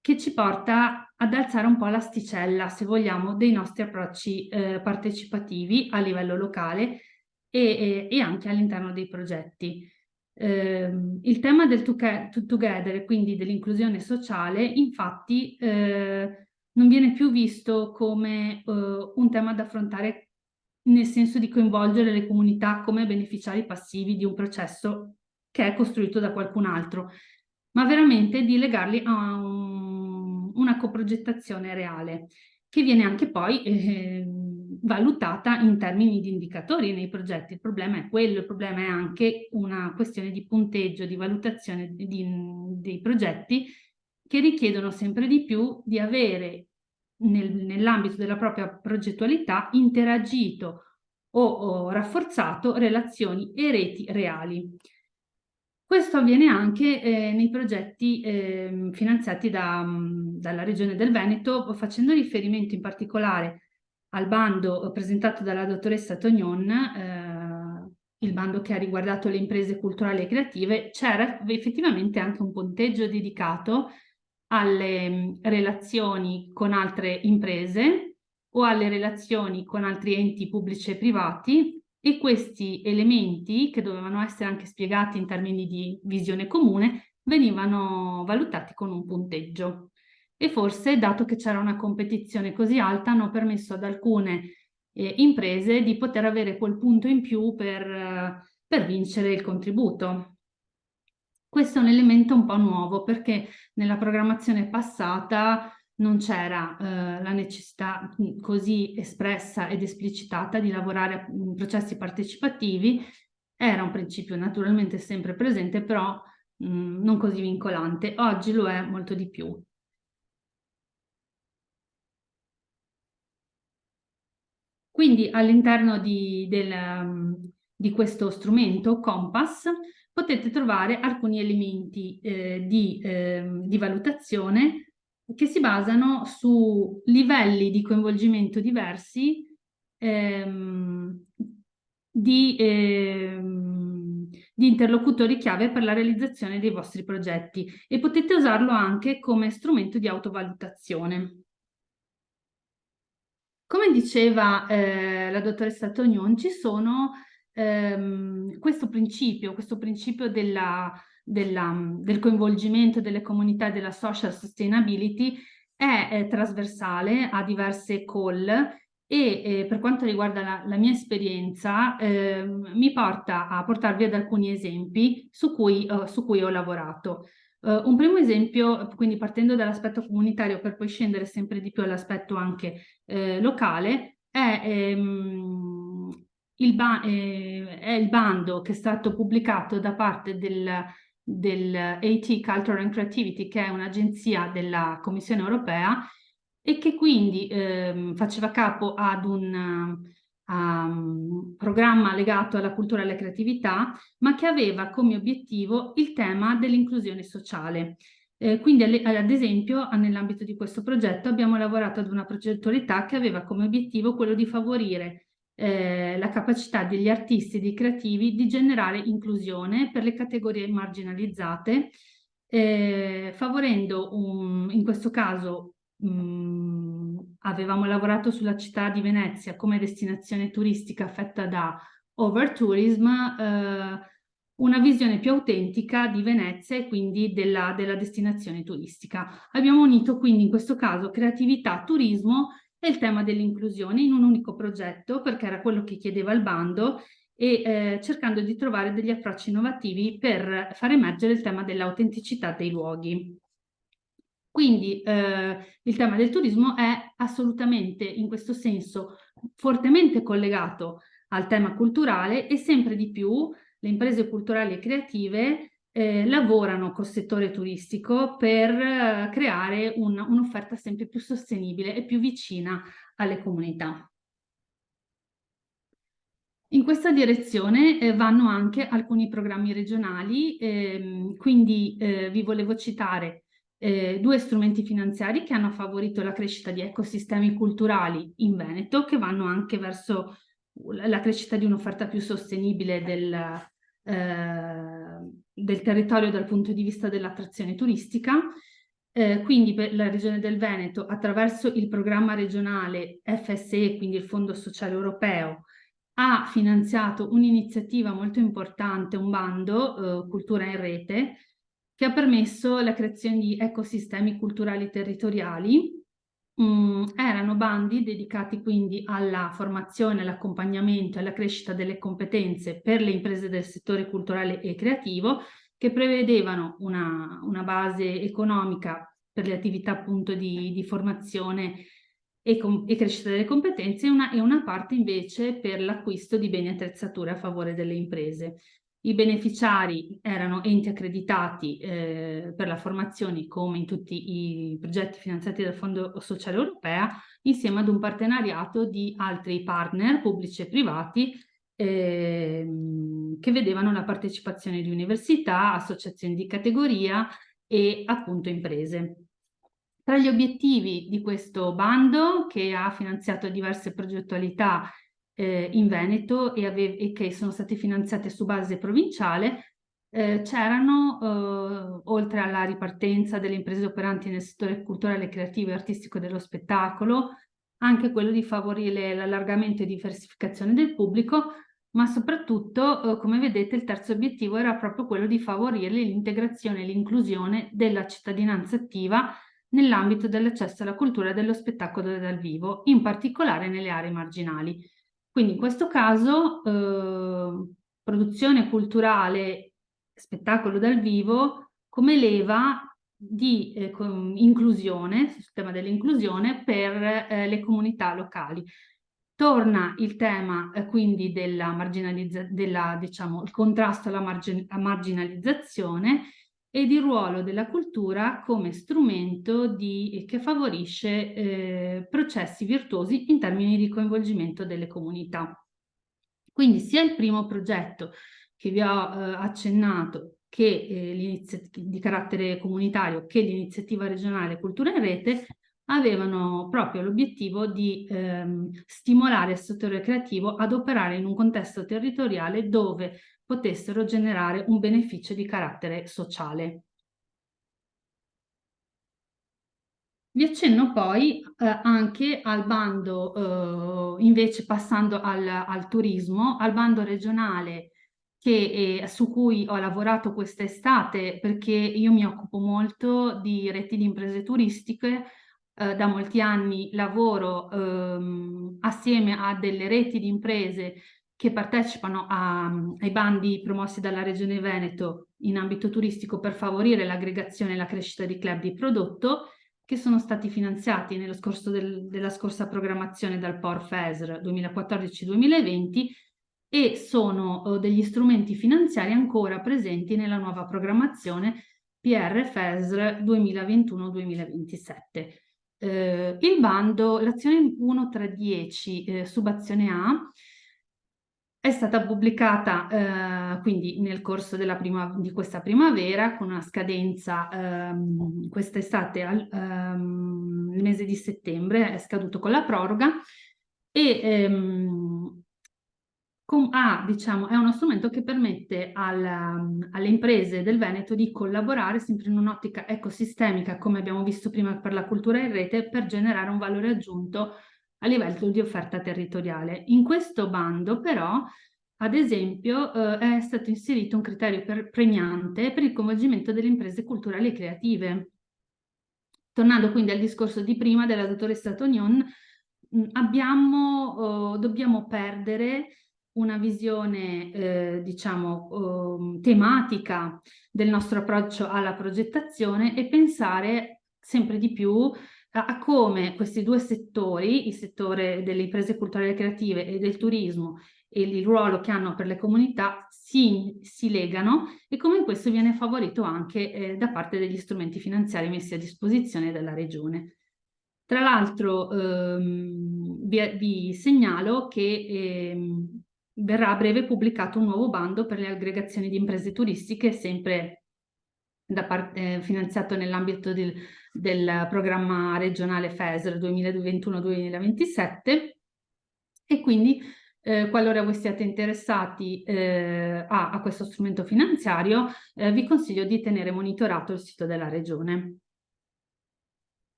che ci porta ad alzare un po' l'asticella, se vogliamo, dei nostri approcci partecipativi a livello locale e anche all'interno dei progetti. Il tema del together e quindi dell'inclusione sociale, infatti, non viene più visto come un tema da affrontare nel senso di coinvolgere le comunità come beneficiari passivi di un processo che è costruito da qualcun altro, ma veramente di legarli a una coprogettazione reale, che viene anche poi valutata in termini di indicatori nei progetti. Il problema è quello, il problema è anche una questione di punteggio, di valutazione dei progetti che richiedono sempre di più di avere nell'ambito della propria progettualità interagito o rafforzato relazioni e reti reali. Questo avviene anche nei progetti finanziati dalla Regione del Veneto, facendo riferimento in particolare al bando presentato dalla dottoressa Tognon, il bando che ha riguardato le imprese culturali e creative. C'era effettivamente anche un punteggio dedicato alle relazioni con altre imprese o alle relazioni con altri enti pubblici e privati, e questi elementi, che dovevano essere anche spiegati in termini di visione comune, venivano valutati con un punteggio. E forse, dato che c'era una competizione così alta, hanno permesso ad alcune imprese di poter avere quel punto in più per vincere il contributo. Questo è un elemento un po' nuovo, perché nella programmazione passata non c'era la necessità così espressa ed esplicitata di lavorare a processi partecipativi. Era un principio naturalmente sempre presente, però non così vincolante. Oggi lo è molto di più. Quindi all'interno di questo strumento Compass potete trovare alcuni elementi di valutazione che si basano su livelli di coinvolgimento diversi di interlocutori chiave per la realizzazione dei vostri progetti, e potete usarlo anche come strumento di autovalutazione. Come diceva la dottoressa Tognon, ci sono questo principio del coinvolgimento delle comunità e della social sustainability è trasversale a diverse call, e per quanto riguarda la mia esperienza mi porta a portarvi ad alcuni esempi su cui ho lavorato. Un primo esempio, quindi partendo dall'aspetto comunitario per poi scendere sempre di più all'aspetto anche locale, è il bando che è stato pubblicato da parte del AT Culture and Creativity, che è un'agenzia della Commissione europea, e che quindi faceva capo ad un programma legato alla cultura e alla creatività, ma che aveva come obiettivo il tema dell'inclusione sociale. Quindi ad esempio nell'ambito di questo progetto abbiamo lavorato ad una progettualità che aveva come obiettivo quello di favorire la capacità degli artisti e dei creativi di generare inclusione per le categorie marginalizzate, favorendo in questo caso avevamo lavorato sulla città di Venezia come destinazione turistica affetta da overtourism, una visione più autentica di Venezia e quindi della destinazione turistica. Abbiamo unito quindi in questo caso creatività, turismo e il tema dell'inclusione in un unico progetto, perché era quello che chiedeva il bando, e cercando di trovare degli approcci innovativi per far emergere il tema dell'autenticità dei luoghi. Quindi il tema del turismo è assolutamente in questo senso fortemente collegato al tema culturale, e sempre di più le imprese culturali e creative lavorano col settore turistico per creare un'offerta sempre più sostenibile e più vicina alle comunità. In questa direzione vanno anche alcuni programmi regionali, quindi vi volevo citare 2 strumenti finanziari che hanno favorito la crescita di ecosistemi culturali in Veneto, che vanno anche verso la crescita di un'offerta più sostenibile del territorio dal punto di vista dell'attrazione turistica. Quindi per la Regione del Veneto, attraverso il programma regionale FSE, quindi il Fondo Sociale Europeo, ha finanziato un'iniziativa molto importante, un bando, Cultura in Rete, che ha permesso la creazione di ecosistemi culturali territoriali. Erano bandi dedicati quindi alla formazione, all'accompagnamento e alla crescita delle competenze per le imprese del settore culturale e creativo, che prevedevano una base economica per le attività appunto di formazione e crescita delle competenze, e una parte invece per l'acquisto di beni e attrezzature a favore delle imprese. I beneficiari erano enti accreditati per la formazione, come in tutti i progetti finanziati dal Fondo Sociale Europeo, insieme ad un partenariato di altri partner pubblici e privati che vedevano la partecipazione di università, associazioni di categoria e appunto imprese. Tra gli obiettivi di questo bando, che ha finanziato diverse progettualità in Veneto e che sono state finanziate su base provinciale, c'erano, oltre alla ripartenza delle imprese operanti nel settore culturale, creativo e artistico dello spettacolo, anche quello di favorire l'allargamento e diversificazione del pubblico, ma soprattutto, come vedete, il terzo obiettivo era proprio quello di favorire l'integrazione e l'inclusione della cittadinanza attiva nell'ambito dell'accesso alla cultura e dello spettacolo dal vivo, in particolare nelle aree marginali. Quindi in questo caso produzione culturale, spettacolo dal vivo come leva di inclusione, sul tema dell'inclusione per le comunità locali. Torna il tema quindi diciamo, il contrasto alla marginalizzazione ed il ruolo della cultura come strumento che favorisce processi virtuosi in termini di coinvolgimento delle comunità. Quindi sia il primo progetto che vi ho accennato, che di carattere comunitario, che l'iniziativa regionale Cultura in Rete, avevano proprio l'obiettivo di stimolare il settore creativo ad operare in un contesto territoriale dove potessero generare un beneficio di carattere sociale. Vi accenno poi anche al bando, invece passando al turismo, al bando regionale su cui ho lavorato quest'estate, perché io mi occupo molto di reti di imprese turistiche. Da molti anni lavoro assieme a delle reti di imprese che partecipano ai bandi promossi dalla Regione Veneto in ambito turistico per favorire l'aggregazione e la crescita di club di prodotto, che sono stati finanziati nella scorsa programmazione dal POR FESR 2014-2020 e sono degli strumenti finanziari ancora presenti nella nuova programmazione PR FESR 2021-2027. Il bando, l'azione 1-3-10 subazione A, È stata pubblicata quindi nel corso di questa primavera, con una scadenza quest'estate, nel mese di settembre, è scaduto con la proroga, e diciamo, è uno strumento che permette alle imprese del Veneto di collaborare sempre in un'ottica ecosistemica, come abbiamo visto prima per la cultura in rete, per generare un valore aggiunto a livello di offerta territoriale. In questo bando, però, ad esempio, è stato inserito un criterio premiante per il coinvolgimento delle imprese culturali e creative. Tornando quindi al discorso di prima della dottoressa Tognon, dobbiamo perdere una visione, diciamo, tematica del nostro approccio alla progettazione e pensare sempre di più a come questi due settori, il settore delle imprese culturali e creative e del turismo, e il ruolo che hanno per le comunità si legano, e come questo viene favorito anche da parte degli strumenti finanziari messi a disposizione dalla Regione. Tra l'altro vi segnalo che verrà a breve pubblicato un nuovo bando per le aggregazioni di imprese turistiche, sempre finanziato nell'ambito del programma regionale FESR 2021-2027, e quindi qualora voi siate interessati a questo strumento finanziario, vi consiglio di tenere monitorato il sito della Regione.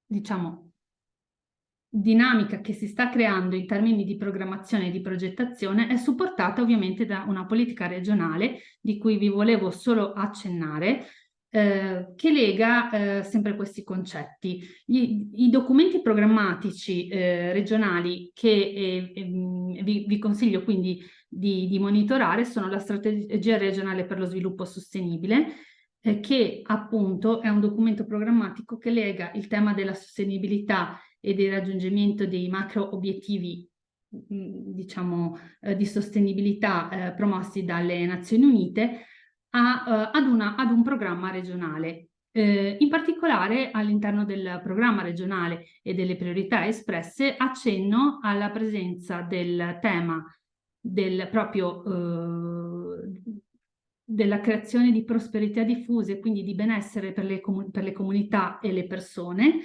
Diciamo, dinamica che si sta creando in termini di programmazione e di progettazione è supportata ovviamente da una politica regionale di cui vi volevo solo accennare, che lega sempre questi concetti. I documenti programmatici regionali che vi consiglio quindi di monitorare sono la Strategia regionale per lo sviluppo sostenibile, che appunto è un documento programmatico che lega il tema della sostenibilità e del raggiungimento dei macro obiettivi, diciamo, di sostenibilità promossi dalle Nazioni Unite ad un programma regionale. In particolare all'interno del programma regionale e delle priorità espresse accenno alla presenza del tema della creazione di prosperità diffuse, quindi di benessere per le comunità e le persone,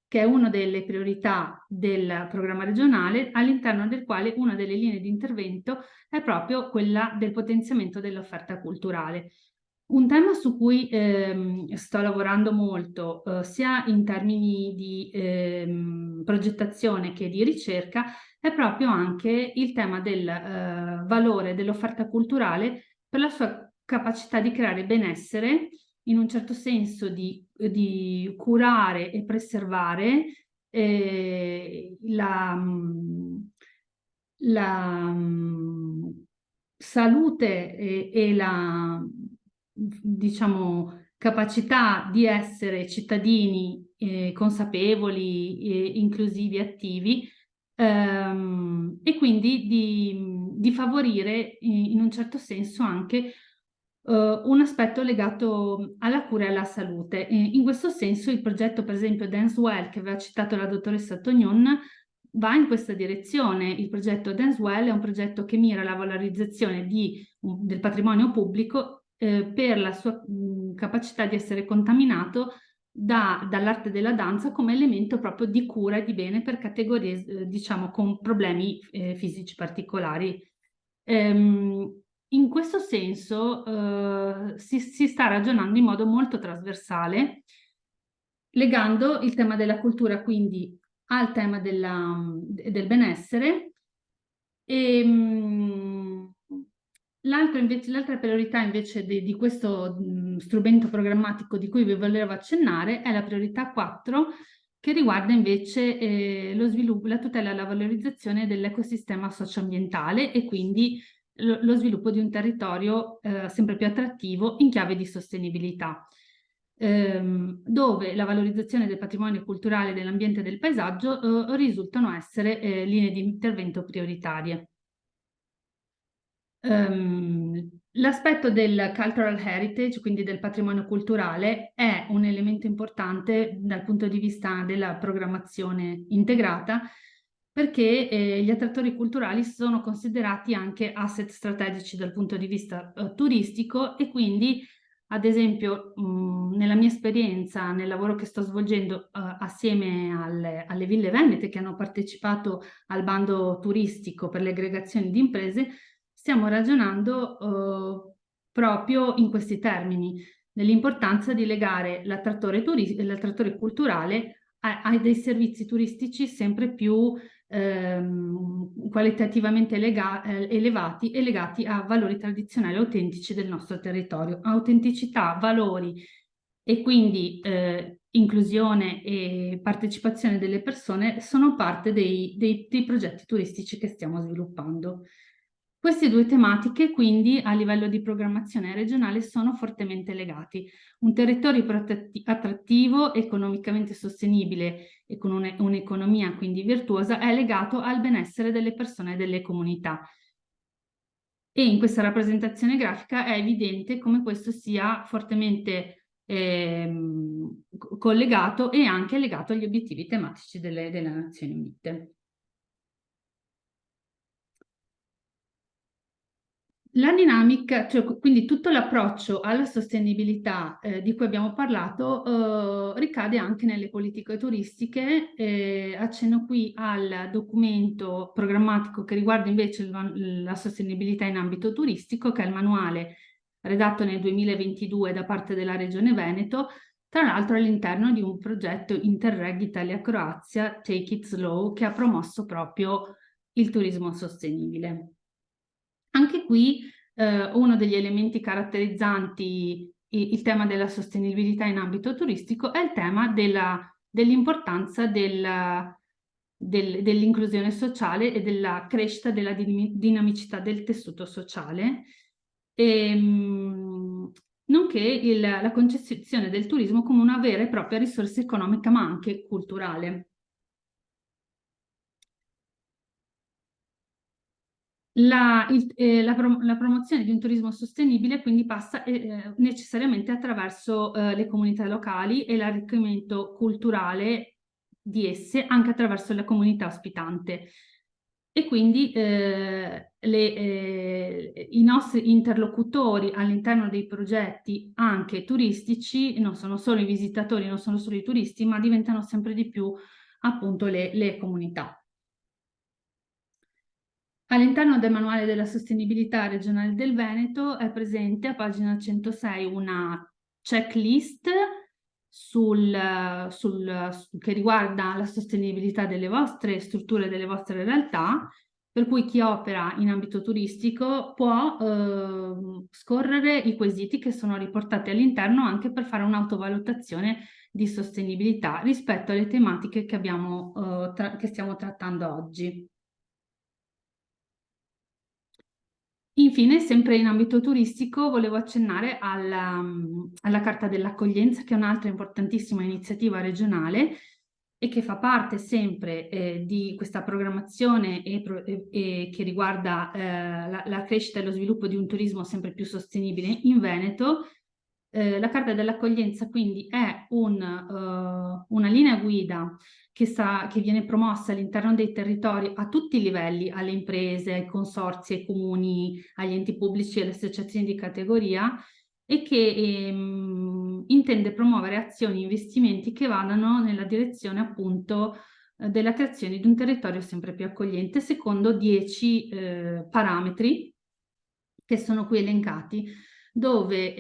che è una delle priorità del programma regionale, all'interno del quale una delle linee di intervento è proprio quella del potenziamento dell'offerta culturale. Un tema su cui sto lavorando molto, sia in termini di progettazione che di ricerca, è proprio anche il tema del valore dell'offerta culturale per la sua capacità di creare benessere, in un certo senso di curare e preservare la salute e la, diciamo, capacità di essere cittadini consapevoli, inclusivi, attivi, e quindi di favorire in un certo senso anche un aspetto legato alla cura e alla salute. In questo senso il progetto, per esempio, Dance Well, che aveva citato la dottoressa Tognon, va in questa direzione. Il progetto Dance Well è un progetto che mira alla valorizzazione del patrimonio pubblico per la sua capacità di essere contaminato dall'arte della danza come elemento proprio di cura e di bene per categorie, diciamo, con problemi fisici particolari. In questo senso si sta ragionando in modo molto trasversale, legando il tema della cultura quindi al tema del benessere. L'altra priorità invece di questo strumento programmatico di cui vi volevo accennare è la priorità 4, che riguarda invece lo sviluppo, la tutela e la valorizzazione dell'ecosistema socioambientale e quindi lo sviluppo di un territorio sempre più attrattivo in chiave di sostenibilità, dove la valorizzazione del patrimonio culturale, dell'ambiente e del paesaggio risultano essere linee di intervento prioritarie. L'aspetto del cultural heritage, quindi del patrimonio culturale, è un elemento importante dal punto di vista della programmazione integrata, perché gli attrattori culturali sono considerati anche asset strategici dal punto di vista turistico, e quindi, ad esempio, nella mia esperienza, nel lavoro che sto svolgendo assieme alle Ville Venete che hanno partecipato al bando turistico per le aggregazioni di imprese, stiamo ragionando proprio in questi termini, nell'importanza di legare l'attrattore culturale a dei servizi turistici sempre più qualitativamente elevati e legati a valori tradizionali autentici del nostro territorio. Autenticità, valori e quindi inclusione e partecipazione delle persone sono parte dei progetti turistici che stiamo sviluppando. Queste due tematiche, quindi, a livello di programmazione regionale sono fortemente legati. Un territorio attrattivo, economicamente sostenibile e con un'economia quindi virtuosa è legato al benessere delle persone e delle comunità. E in questa rappresentazione grafica è evidente come questo sia fortemente collegato e anche legato agli obiettivi tematici delle Nazioni Unite. La dinamica, cioè quindi tutto l'approccio alla sostenibilità di cui abbiamo parlato ricade anche nelle politiche turistiche. Accenno qui al documento programmatico che riguarda invece la sostenibilità in ambito turistico, che è il manuale redatto nel 2022 da parte della Regione Veneto, tra l'altro all'interno di un progetto Interreg Italia-Croazia, Take It Slow, che ha promosso proprio il turismo sostenibile. Anche qui uno degli elementi caratterizzanti il tema della sostenibilità in ambito turistico è il tema dell'importanza dell'inclusione sociale e della crescita della dinamicità del tessuto sociale, nonché la concezione del turismo come una vera e propria risorsa economica ma anche culturale. La promozione di un turismo sostenibile quindi passa necessariamente attraverso le comunità locali e l'arricchimento culturale di esse, anche attraverso la comunità ospitante. E quindi i nostri interlocutori all'interno dei progetti anche turistici non sono solo i visitatori, non sono solo i turisti, ma diventano sempre di più appunto le comunità. All'interno del manuale della sostenibilità regionale del Veneto è presente a pagina 106 una checklist che riguarda la sostenibilità delle vostre strutture, delle vostre realtà, per cui chi opera in ambito turistico può scorrere i quesiti che sono riportati all'interno anche per fare un'autovalutazione di sostenibilità rispetto alle tematiche che stiamo trattando oggi. Infine, sempre in ambito turistico, volevo accennare alla Carta dell'Accoglienza, che è un'altra importantissima iniziativa regionale e che fa parte sempre di questa programmazione e che riguarda la crescita e lo sviluppo di un turismo sempre più sostenibile in Veneto. La Carta dell'Accoglienza quindi è una linea guida che viene promossa all'interno dei territori a tutti i livelli, alle imprese, ai consorzi, ai comuni, agli enti pubblici e alle associazioni di categoria, e che intende promuovere azioni e investimenti che vadano nella direzione appunto della creazione di un territorio sempre più accogliente secondo 10 parametri che sono qui elencati, dove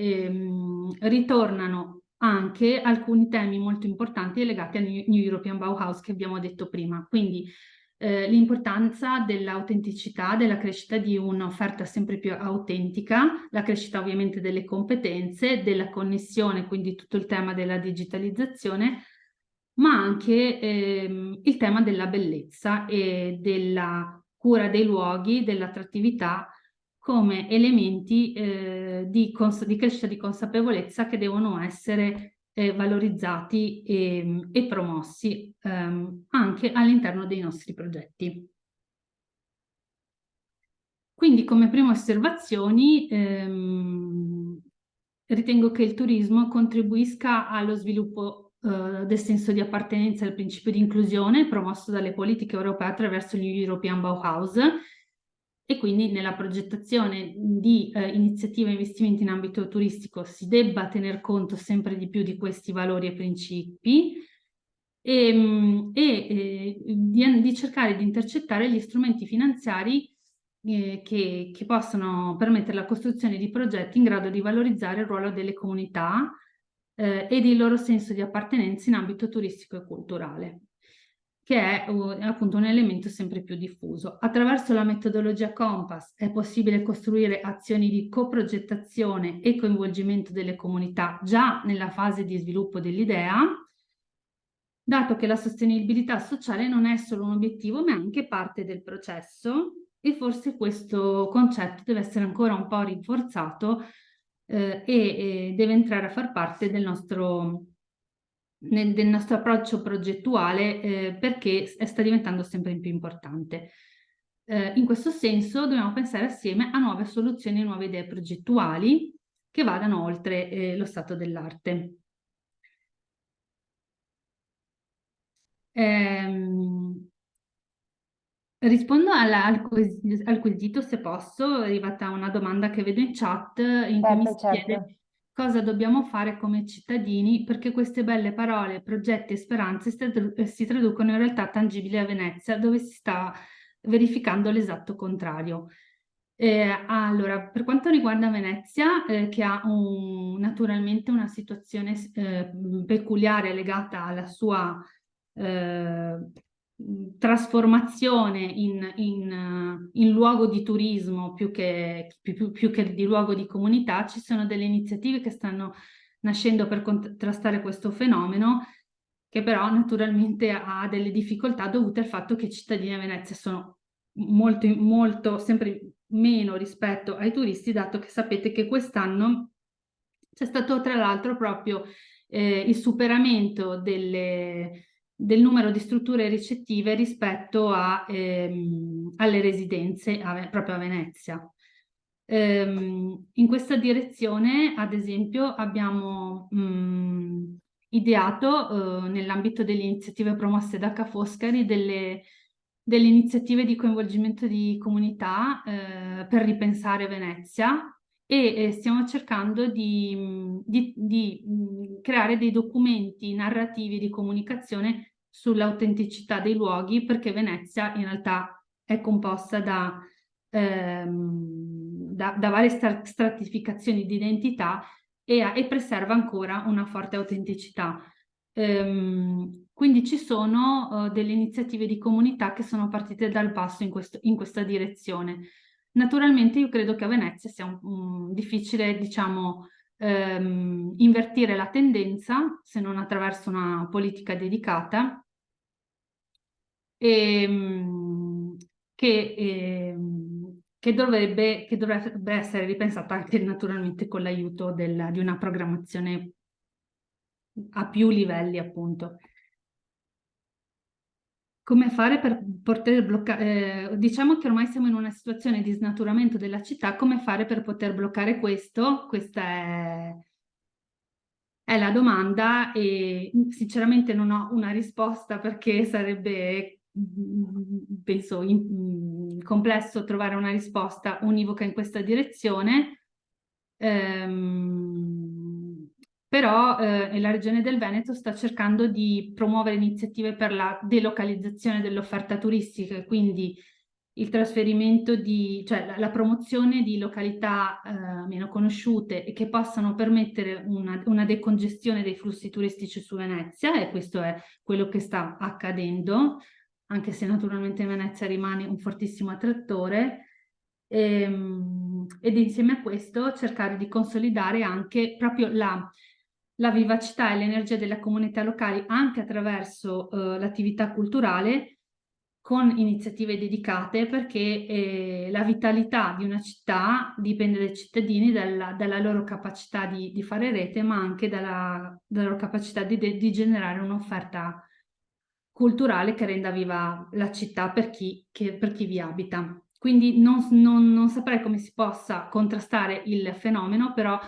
ritornano anche alcuni temi molto importanti legati al New European Bauhaus che abbiamo detto prima. Quindi l'importanza dell'autenticità, della crescita di un'offerta sempre più autentica, la crescita ovviamente delle competenze, della connessione, quindi tutto il tema della digitalizzazione, ma anche il tema della bellezza e della cura dei luoghi, dell'attrattività come elementi di crescita di consapevolezza che devono essere valorizzati e promossi anche all'interno dei nostri progetti. Quindi come prime osservazioni ritengo che il turismo contribuisca allo sviluppo del senso di appartenenza e al principio di inclusione promosso dalle politiche europee attraverso gli European Bauhaus, e quindi nella progettazione di iniziative e investimenti in ambito turistico si debba tener conto sempre di più di questi valori e principi, e di cercare di intercettare gli strumenti finanziari che possono permettere la costruzione di progetti in grado di valorizzare il ruolo delle comunità ed il loro senso di appartenenza in ambito turistico e culturale, che è appunto un elemento sempre più diffuso. Attraverso la metodologia Compass è possibile costruire azioni di coprogettazione e coinvolgimento delle comunità già nella fase di sviluppo dell'idea, dato che la sostenibilità sociale non è solo un obiettivo, ma è anche parte del processo, e forse questo concetto deve essere ancora un po' rinforzato e deve entrare a far parte del nostro approccio progettuale perché sta diventando sempre più importante. In questo senso dobbiamo pensare assieme a nuove soluzioni e nuove idee progettuali che vadano oltre lo stato dell'arte. Rispondo al quesito, se posso. È arrivata una domanda che vedo in chat in cui mi si chiede cosa dobbiamo fare come cittadini perché queste belle parole, progetti e speranze si traducono in realtà tangibili a Venezia, dove si sta verificando l'esatto contrario. Allora, per quanto riguarda Venezia, che ha naturalmente una situazione peculiare legata alla sua trasformazione in luogo di turismo più che di luogo di comunità, ci sono delle iniziative che stanno nascendo per contrastare questo fenomeno, che però naturalmente ha delle difficoltà dovute al fatto che i cittadini a Venezia sono molto sempre meno rispetto ai turisti, dato che sapete che quest'anno c'è stato tra l'altro proprio il superamento del numero di strutture ricettive rispetto alle residenze proprio a Venezia. In questa direzione, ad esempio, abbiamo ideato nell'ambito delle iniziative promosse da Ca' Foscari delle iniziative di coinvolgimento di comunità per ripensare Venezia, e stiamo cercando di creare dei documenti narrativi di comunicazione sull'autenticità dei luoghi, perché Venezia in realtà è composta da varie stratificazioni di identità e preserva ancora una forte autenticità. Quindi ci sono delle iniziative di comunità che sono partite dal basso in questa direzione. Naturalmente io credo che a Venezia sia difficile, diciamo, invertire la tendenza se non attraverso una politica dedicata che dovrebbe essere ripensata anche naturalmente con l'aiuto di una programmazione a più livelli, appunto. Come fare per poter bloccare? Diciamo che ormai siamo in una situazione di snaturamento della città. Come fare per poter bloccare questo? Questa è la domanda, e sinceramente non ho una risposta, perché sarebbe, penso, complesso trovare una risposta univoca in questa direzione. Però la Regione del Veneto sta cercando di promuovere iniziative per la delocalizzazione dell'offerta turistica, quindi il trasferimento cioè la promozione di località meno conosciute e che possano permettere una decongestione dei flussi turistici su Venezia, e questo è quello che sta accadendo, anche se naturalmente Venezia rimane un fortissimo attrattore. Ed insieme a questo cercare di consolidare anche proprio la vivacità e l'energia delle comunità locali anche attraverso l'attività culturale, con iniziative dedicate, perché la vitalità di una città dipende dai cittadini, dalla loro capacità di fare rete, ma anche dalla loro capacità di generare un'offerta culturale che renda viva la città per chi vi abita. quindi non saprei come si possa contrastare il fenomeno, però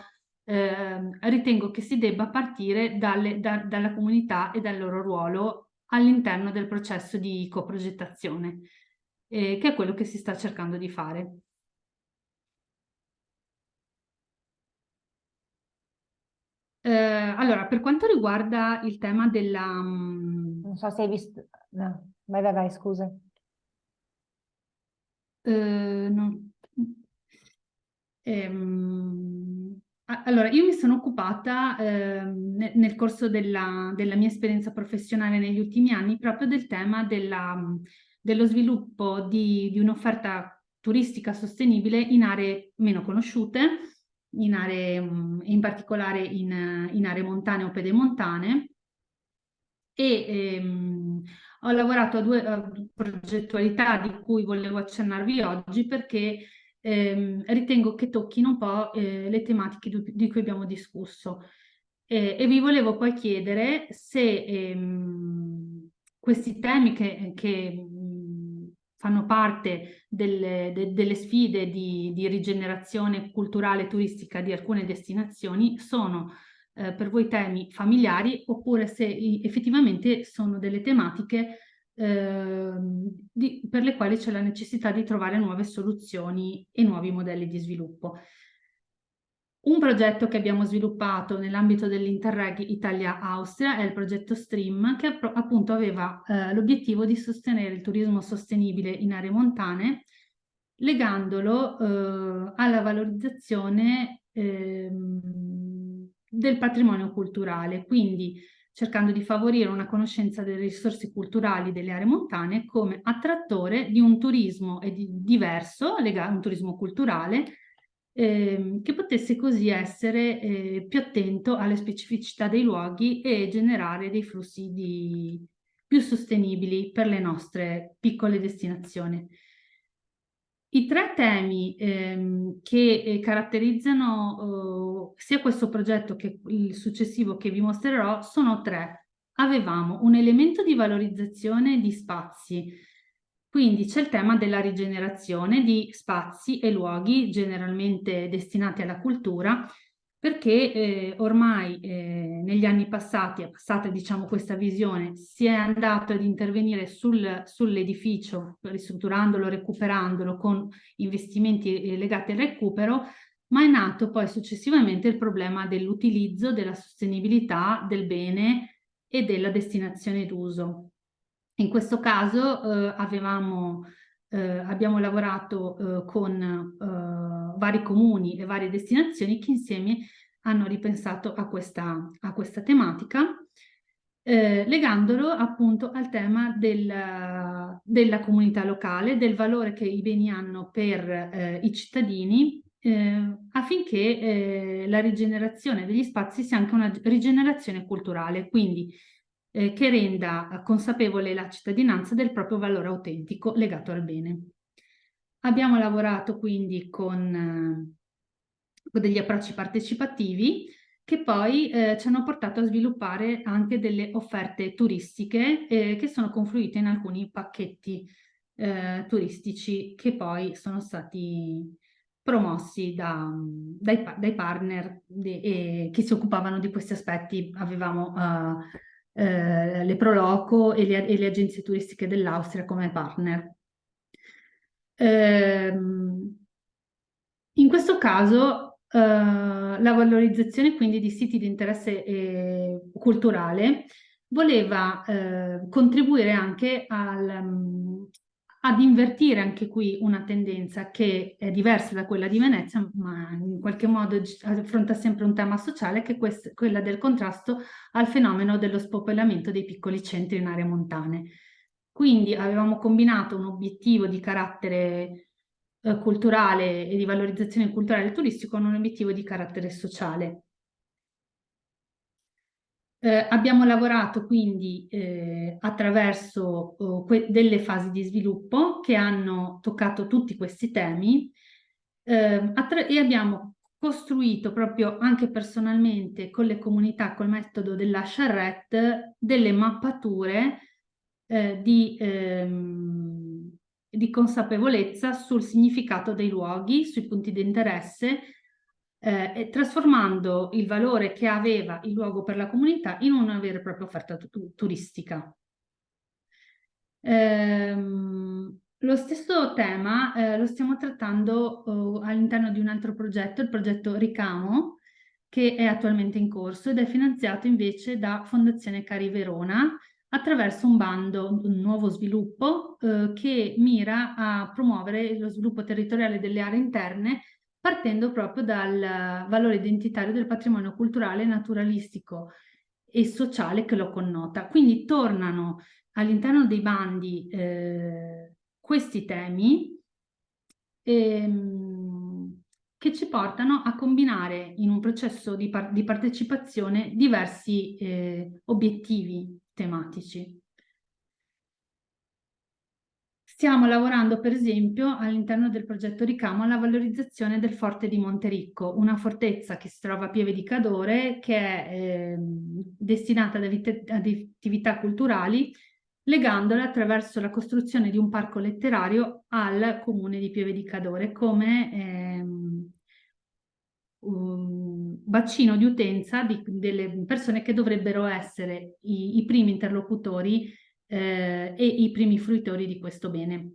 ritengo che si debba partire dalla comunità e dal loro ruolo all'interno del processo di coprogettazione, che è quello che si sta cercando di fare. Allora, per quanto riguarda il tema della... Non so se hai visto... No, vai, scusa. no. Allora, io mi sono occupata nel corso della mia esperienza professionale negli ultimi anni proprio del tema dello sviluppo di un'offerta turistica sostenibile in aree meno conosciute, in aree, in particolare in aree montane o pedemontane, e ho lavorato a due progettualità di cui volevo accennarvi oggi perché ritengo che tocchino un po' le tematiche di cui abbiamo discusso. E vi volevo poi chiedere se questi temi che fanno parte delle sfide di rigenerazione culturale e turistica di alcune destinazioni sono per voi temi familiari oppure se effettivamente sono delle tematiche per le quali c'è la necessità di trovare nuove soluzioni e nuovi modelli di sviluppo. Un progetto che abbiamo sviluppato nell'ambito dell'Interreg Italia-Austria è il progetto STREAM, che appunto aveva l'obiettivo di sostenere il turismo sostenibile in aree montane, legandolo alla valorizzazione del patrimonio culturale, quindi cercando di favorire una conoscenza delle risorse culturali delle aree montane come attrattore di un turismo diverso, un turismo culturale, che potesse così essere più attento alle specificità dei luoghi e generare dei flussi più sostenibili per le nostre piccole destinazioni. I tre temi che caratterizzano sia questo progetto che il successivo che vi mostrerò sono tre. Avevamo un elemento di valorizzazione di spazi, quindi c'è il tema della rigenerazione di spazi e luoghi generalmente destinati alla cultura, perché ormai negli anni passati, è passata diciamo questa visione, si è andato ad intervenire sull'edificio, ristrutturandolo, recuperandolo con investimenti legati al recupero, ma è nato poi successivamente il problema dell'utilizzo, della sostenibilità del bene e della destinazione d'uso. In questo caso abbiamo lavorato con vari comuni e varie destinazioni che insieme hanno ripensato a questa tematica, legandolo appunto al tema della comunità locale, del valore che i beni hanno per i cittadini, affinché la rigenerazione degli spazi sia anche una rigenerazione culturale, quindi che renda consapevole la cittadinanza del proprio valore autentico legato al bene. Abbiamo lavorato quindi con degli approcci partecipativi che poi ci hanno portato a sviluppare anche delle offerte turistiche che sono confluite in alcuni pacchetti turistici che poi sono stati promossi dai partner che si occupavano di questi aspetti. Avevamo le Proloco e le agenzie turistiche dell'Austria come partner. In questo caso la valorizzazione quindi di siti di interesse culturale voleva contribuire anche ad invertire anche qui una tendenza che è diversa da quella di Venezia, ma in qualche modo affronta sempre un tema sociale, che è quella del contrasto al fenomeno dello spopolamento dei piccoli centri in aree montane. Quindi avevamo combinato un obiettivo di carattere culturale e di valorizzazione culturale e turistico con un obiettivo di carattere sociale. Abbiamo lavorato quindi attraverso delle fasi di sviluppo che hanno toccato tutti questi temi e abbiamo costruito proprio anche personalmente con le comunità, col metodo della charrette, delle mappature di di consapevolezza sul significato dei luoghi, sui punti di interesse, e trasformando il valore che aveva il luogo per la comunità in una vera e propria offerta turistica. Lo stesso tema lo stiamo trattando all'interno di un altro progetto, il progetto Ricamo, che è attualmente in corso ed è finanziato invece da Fondazione Cari Verona attraverso un bando, un nuovo sviluppo che mira a promuovere lo sviluppo territoriale delle aree interne partendo proprio dal valore identitario del patrimonio culturale, naturalistico e sociale che lo connota. Quindi tornano all'interno dei bandi questi temi che ci portano a combinare in un processo di partecipazione diversi obiettivi tematici. Stiamo lavorando, per esempio, all'interno del progetto Ricamo alla valorizzazione del Forte di Montericco, una fortezza che si trova a Pieve di Cadore, che è destinata ad attività culturali, legandola attraverso la costruzione di un parco letterario al comune di Pieve di Cadore come un bacino di utenza delle persone che dovrebbero essere i primi interlocutori e i primi fruitori di questo bene.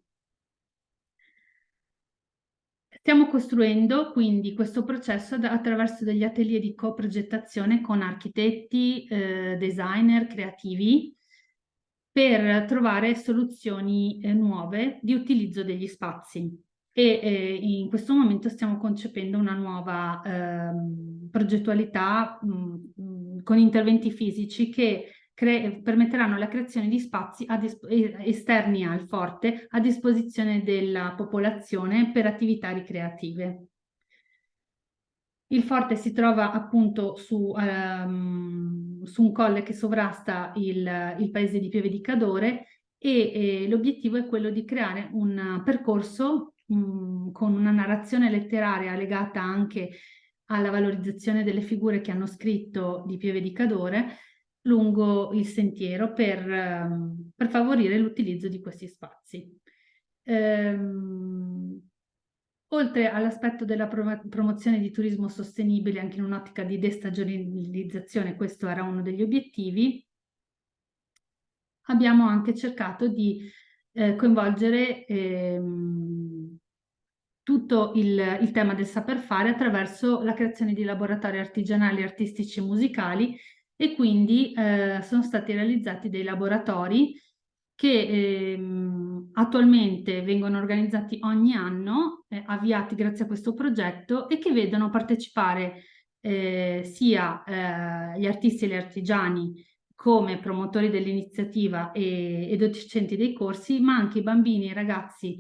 Stiamo costruendo quindi questo processo attraverso degli atelier di co-progettazione con architetti, designer, creativi, per trovare soluzioni nuove di utilizzo degli spazi. E in questo momento stiamo concependo una nuova progettualità con interventi fisici che permetteranno la creazione di spazi esterni al forte a disposizione della popolazione per attività ricreative. Il forte si trova appunto su un colle che sovrasta il paese di Pieve di Cadore e l'obiettivo è quello di creare un percorso con una narrazione letteraria legata anche alla valorizzazione delle figure che hanno scritto di Pieve di Cadore lungo il sentiero per favorire l'utilizzo di questi spazi. Oltre all'aspetto della promozione di turismo sostenibile anche in un'ottica di destagionalizzazione, questo era uno degli obiettivi, abbiamo anche cercato di coinvolgere tutto il tema del saper fare attraverso la creazione di laboratori artigianali, artistici e musicali e quindi sono stati realizzati dei laboratori che attualmente vengono organizzati ogni anno, avviati grazie a questo progetto e che vedono partecipare sia gli artisti e gli artigiani come promotori dell'iniziativa e docenti dei corsi, ma anche i bambini e i ragazzi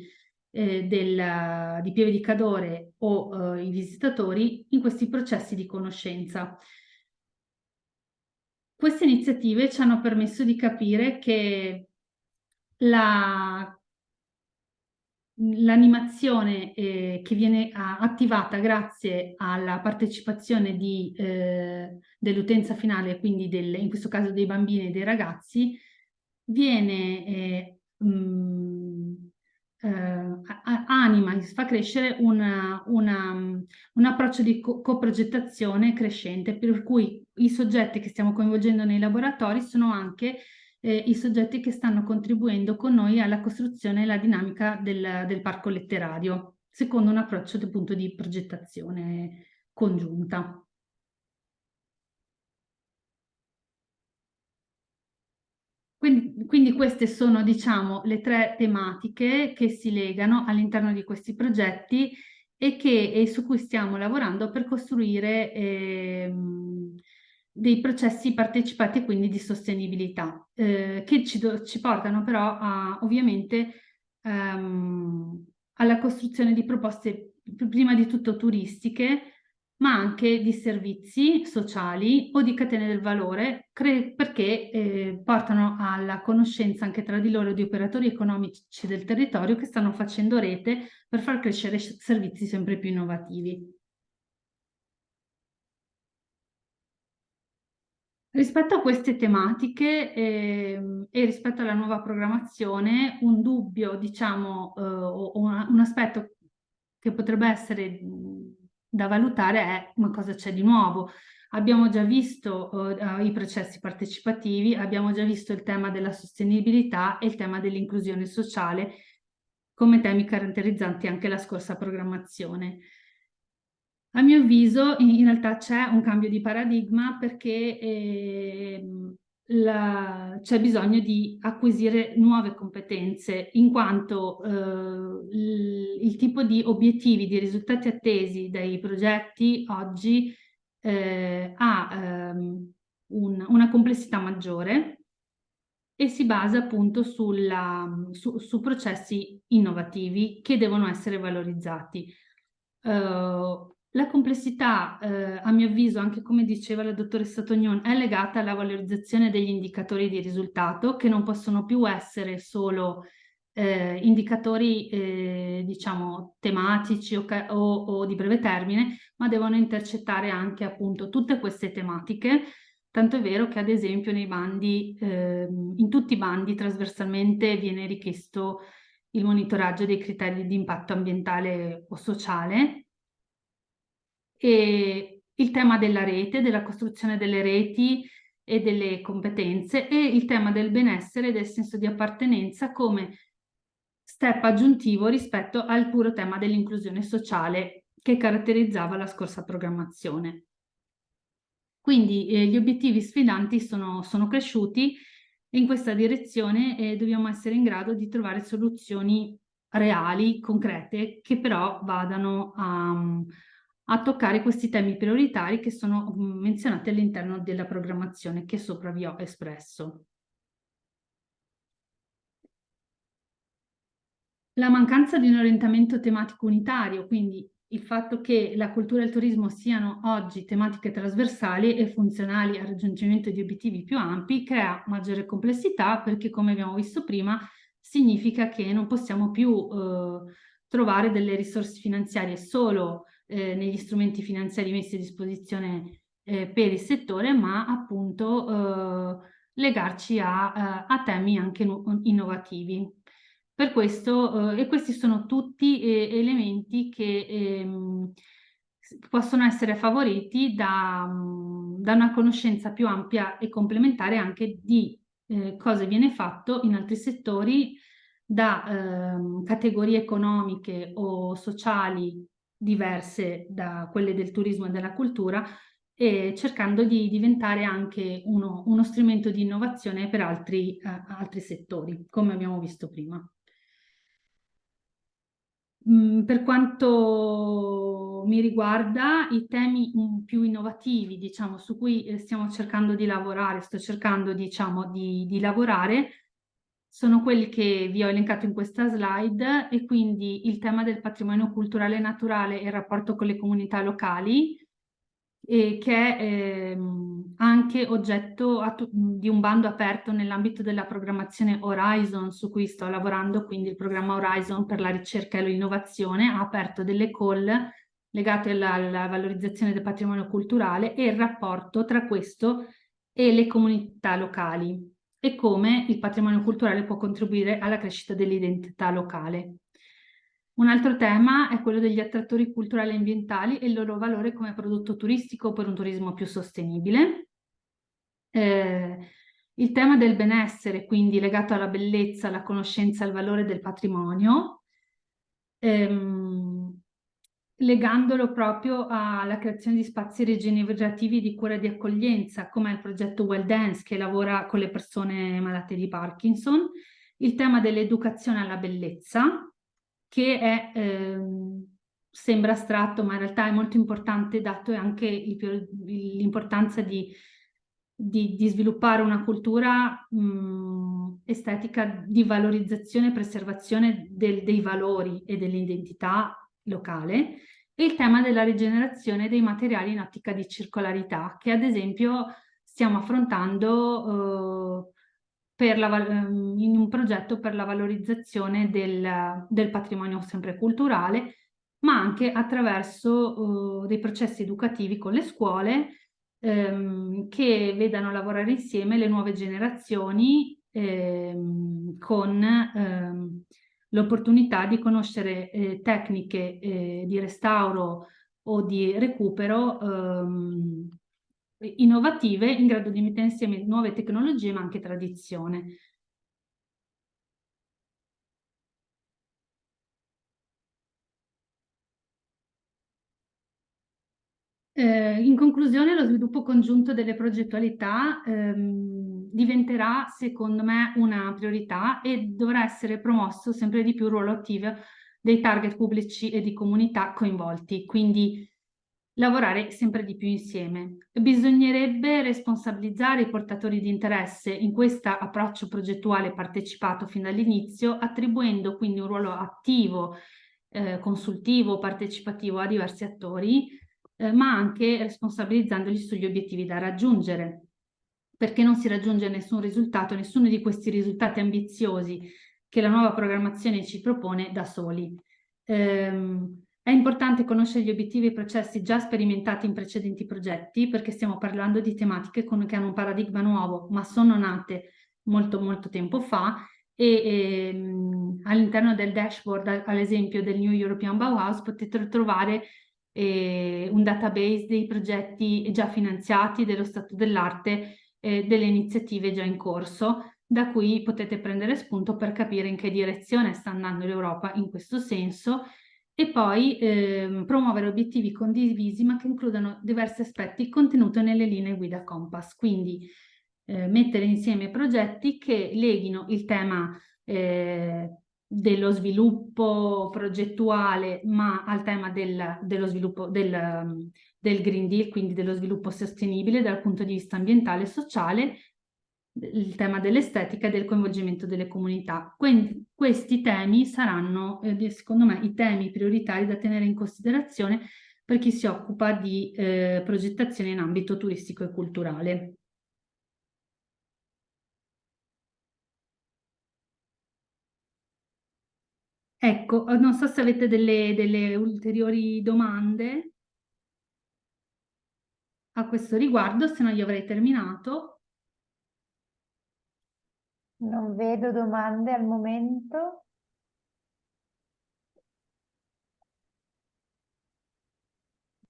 di Pieve di Cadore o i visitatori in questi processi di conoscenza. Queste iniziative ci hanno permesso di capire che l'animazione che viene attivata grazie alla partecipazione dell'utenza finale, quindi in questo caso dei bambini e dei ragazzi, viene anima, fa crescere un approccio di coprogettazione crescente, per cui i soggetti che stiamo coinvolgendo nei laboratori sono anche i soggetti che stanno contribuendo con noi alla costruzione e alla dinamica del parco letterario, secondo un approccio appunto di progettazione congiunta. Quindi queste sono, diciamo, le tre tematiche che si legano all'interno di questi progetti e su cui stiamo lavorando per costruire dei processi partecipati e quindi di sostenibilità, che ci portano però ovviamente alla costruzione di proposte prima di tutto turistiche, ma anche di servizi sociali o di catene del valore, perché portano alla conoscenza anche tra di loro di operatori economici del territorio che stanno facendo rete per far crescere servizi sempre più innovativi. Rispetto a queste tematiche e rispetto alla nuova programmazione, un dubbio, diciamo, o un aspetto che potrebbe essere da valutare è: ma cosa c'è di nuovo? Abbiamo già visto i processi partecipativi, abbiamo già visto il tema della sostenibilità e il tema dell'inclusione sociale come temi caratterizzanti anche la scorsa programmazione. A mio avviso, in realtà c'è un cambio di paradigma, perché c'è bisogno di acquisire nuove competenze, in quanto il tipo di obiettivi, di risultati attesi dai progetti oggi ha una complessità maggiore e si basa appunto su processi innovativi che devono essere valorizzati. La complessità, a mio avviso, anche come diceva la dottoressa Tognon, è legata alla valorizzazione degli indicatori di risultato, che non possono più essere solo indicatori, diciamo, tematici o di breve termine, ma devono intercettare anche appunto tutte queste tematiche. Tanto è vero che, ad esempio, nei bandi, in tutti i bandi trasversalmente viene richiesto il monitoraggio dei criteri di impatto ambientale o sociale, e il tema della rete, della costruzione delle reti e delle competenze, e il tema del benessere e del senso di appartenenza come step aggiuntivo rispetto al puro tema dell'inclusione sociale che caratterizzava la scorsa programmazione. Quindi gli obiettivi sfidanti sono cresciuti, e in questa direzione dobbiamo essere in grado di trovare soluzioni reali, concrete, che però vadano a toccare questi temi prioritari che sono menzionati all'interno della programmazione che sopra vi ho espresso. La mancanza di un orientamento tematico unitario, quindi il fatto che la cultura e il turismo siano oggi tematiche trasversali e funzionali al raggiungimento di obiettivi più ampi, crea maggiore complessità, perché, come abbiamo visto prima, significa che non possiamo più trovare delle risorse finanziarie solo negli strumenti finanziari messi a disposizione per il settore, ma appunto legarci a temi anche innovativi. Per questo, e questi sono tutti elementi che possono essere favoriti da una conoscenza più ampia e complementare anche di cosa viene fatto in altri settori, da categorie economiche o sociali diverse da quelle del turismo e della cultura, e cercando di diventare anche uno strumento di innovazione per altri settori, come abbiamo visto prima. Per quanto mi riguarda, i temi più innovativi, diciamo, su cui stiamo cercando di lavorare, sto cercando, diciamo, di lavorare, sono quelli che vi ho elencato in questa slide, e quindi il tema del patrimonio culturale e naturale e il rapporto con le comunità locali, che è anche oggetto di un bando aperto nell'ambito della programmazione Horizon, su cui sto lavorando. Quindi il programma Horizon per la ricerca e l'innovazione ha aperto delle call legate alla valorizzazione del patrimonio culturale e il rapporto tra questo e le comunità locali, e come il patrimonio culturale può contribuire alla crescita dell'identità locale. Un altro tema è quello degli attrattori culturali e ambientali e il loro valore come prodotto turistico per un turismo più sostenibile. Il tema del benessere, quindi legato alla bellezza, alla conoscenza e al valore del patrimonio, legandolo proprio alla creazione di spazi rigenerativi di cura e di accoglienza, come il progetto Well Dance, che lavora con le persone malate di Parkinson. Il tema dell'educazione alla bellezza, che è, sembra astratto, ma in realtà è molto importante, dato anche l'importanza di sviluppare una cultura estetica di valorizzazione e preservazione dei valori e dell'identità locale, e il tema della rigenerazione dei materiali in ottica di circolarità, che ad esempio stiamo affrontando in un progetto per la valorizzazione del patrimonio sempre culturale, ma anche attraverso dei processi educativi con le scuole, che vedano lavorare insieme le nuove generazioni con l'opportunità di conoscere tecniche di restauro o di recupero innovative in grado di mettere insieme nuove tecnologie ma anche tradizione. In conclusione, lo sviluppo congiunto delle progettualità diventerà, secondo me, una priorità e dovrà essere promosso sempre di più il ruolo attivo dei target pubblici e di comunità coinvolti, quindi lavorare sempre di più insieme. Bisognerebbe responsabilizzare i portatori di interesse in questo approccio progettuale partecipato fin dall'inizio, attribuendo quindi un ruolo attivo, consultivo, partecipativo a diversi attori, ma anche responsabilizzandoli sugli obiettivi da raggiungere, perché non si raggiunge nessun risultato, nessuno di questi risultati ambiziosi che la nuova programmazione ci propone da soli. È importante conoscere gli obiettivi e i processi già sperimentati in precedenti progetti, perché stiamo parlando di tematiche che hanno un paradigma nuovo, ma sono nate molto molto tempo fa, e all'interno del dashboard, ad esempio del New European Bauhaus, potete trovare un database dei progetti già finanziati, dello stato dell'arte, delle iniziative già in corso, da cui potete prendere spunto per capire in che direzione sta andando l'Europa in questo senso, e poi promuovere obiettivi condivisi ma che includano diversi aspetti contenuti nelle linee guida Compass, quindi mettere insieme progetti che leghino il tema dello sviluppo progettuale, ma al tema dello sviluppo del Green Deal, quindi dello sviluppo sostenibile dal punto di vista ambientale e sociale, il tema dell'estetica e del coinvolgimento delle comunità. Quindi questi temi saranno, secondo me, i temi prioritari da tenere in considerazione per chi si occupa di progettazione in ambito turistico e culturale. Ecco, non so se avete delle ulteriori domande a questo riguardo, se no io avrei terminato. Non vedo domande al momento.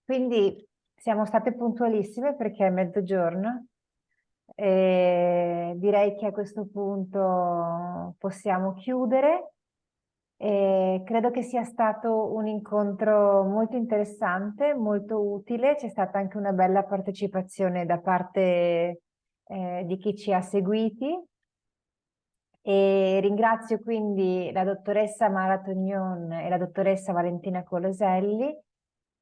Quindi siamo state puntualissime perché è mezzogiorno. Direi che a questo punto possiamo chiudere. Credo che sia stato un incontro molto interessante, molto utile. C'è stata anche una bella partecipazione da parte di chi ci ha seguiti. E ringrazio quindi la dottoressa Mara Tognon e la dottoressa Valentina Coloselli.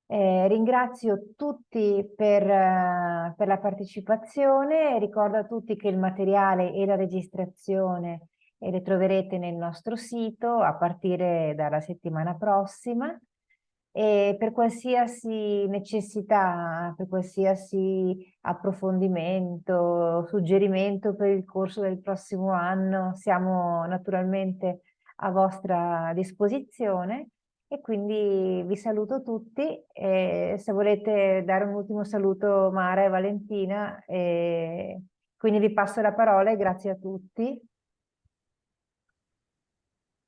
Ringrazio tutti per la partecipazione. Ricordo a tutti che il materiale e la registrazione le troverete nel nostro sito a partire dalla settimana prossima. E per qualsiasi necessità, per qualsiasi approfondimento, suggerimento per il corso del prossimo anno, siamo naturalmente a vostra disposizione. E quindi vi saluto tutti e se volete dare un ultimo saluto Mara e Valentina, quindi vi passo la parola e grazie a tutti.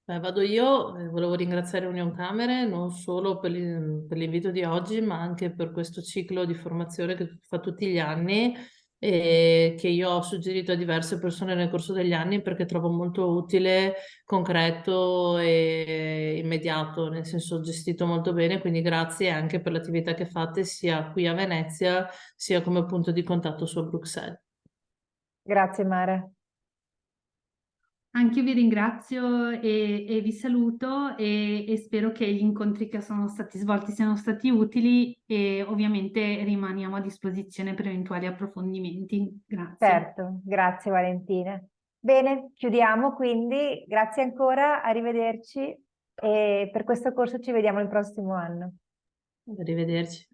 Vado io, volevo ringraziare Union Camere non solo per l'invito di oggi, ma anche per questo ciclo di formazione che fa tutti gli anni e che io ho suggerito a diverse persone nel corso degli anni perché trovo molto utile, concreto e immediato, nel senso gestito molto bene, quindi grazie anche per l'attività che fate sia qui a Venezia sia come punto di contatto su Bruxelles. Grazie Mara. Anche io vi ringrazio e vi saluto e spero che gli incontri che sono stati svolti siano stati utili e ovviamente rimaniamo a disposizione per eventuali approfondimenti. Grazie. Certo, grazie Valentina. Bene, chiudiamo quindi. Grazie ancora, arrivederci e per questo corso ci vediamo il prossimo anno. Arrivederci.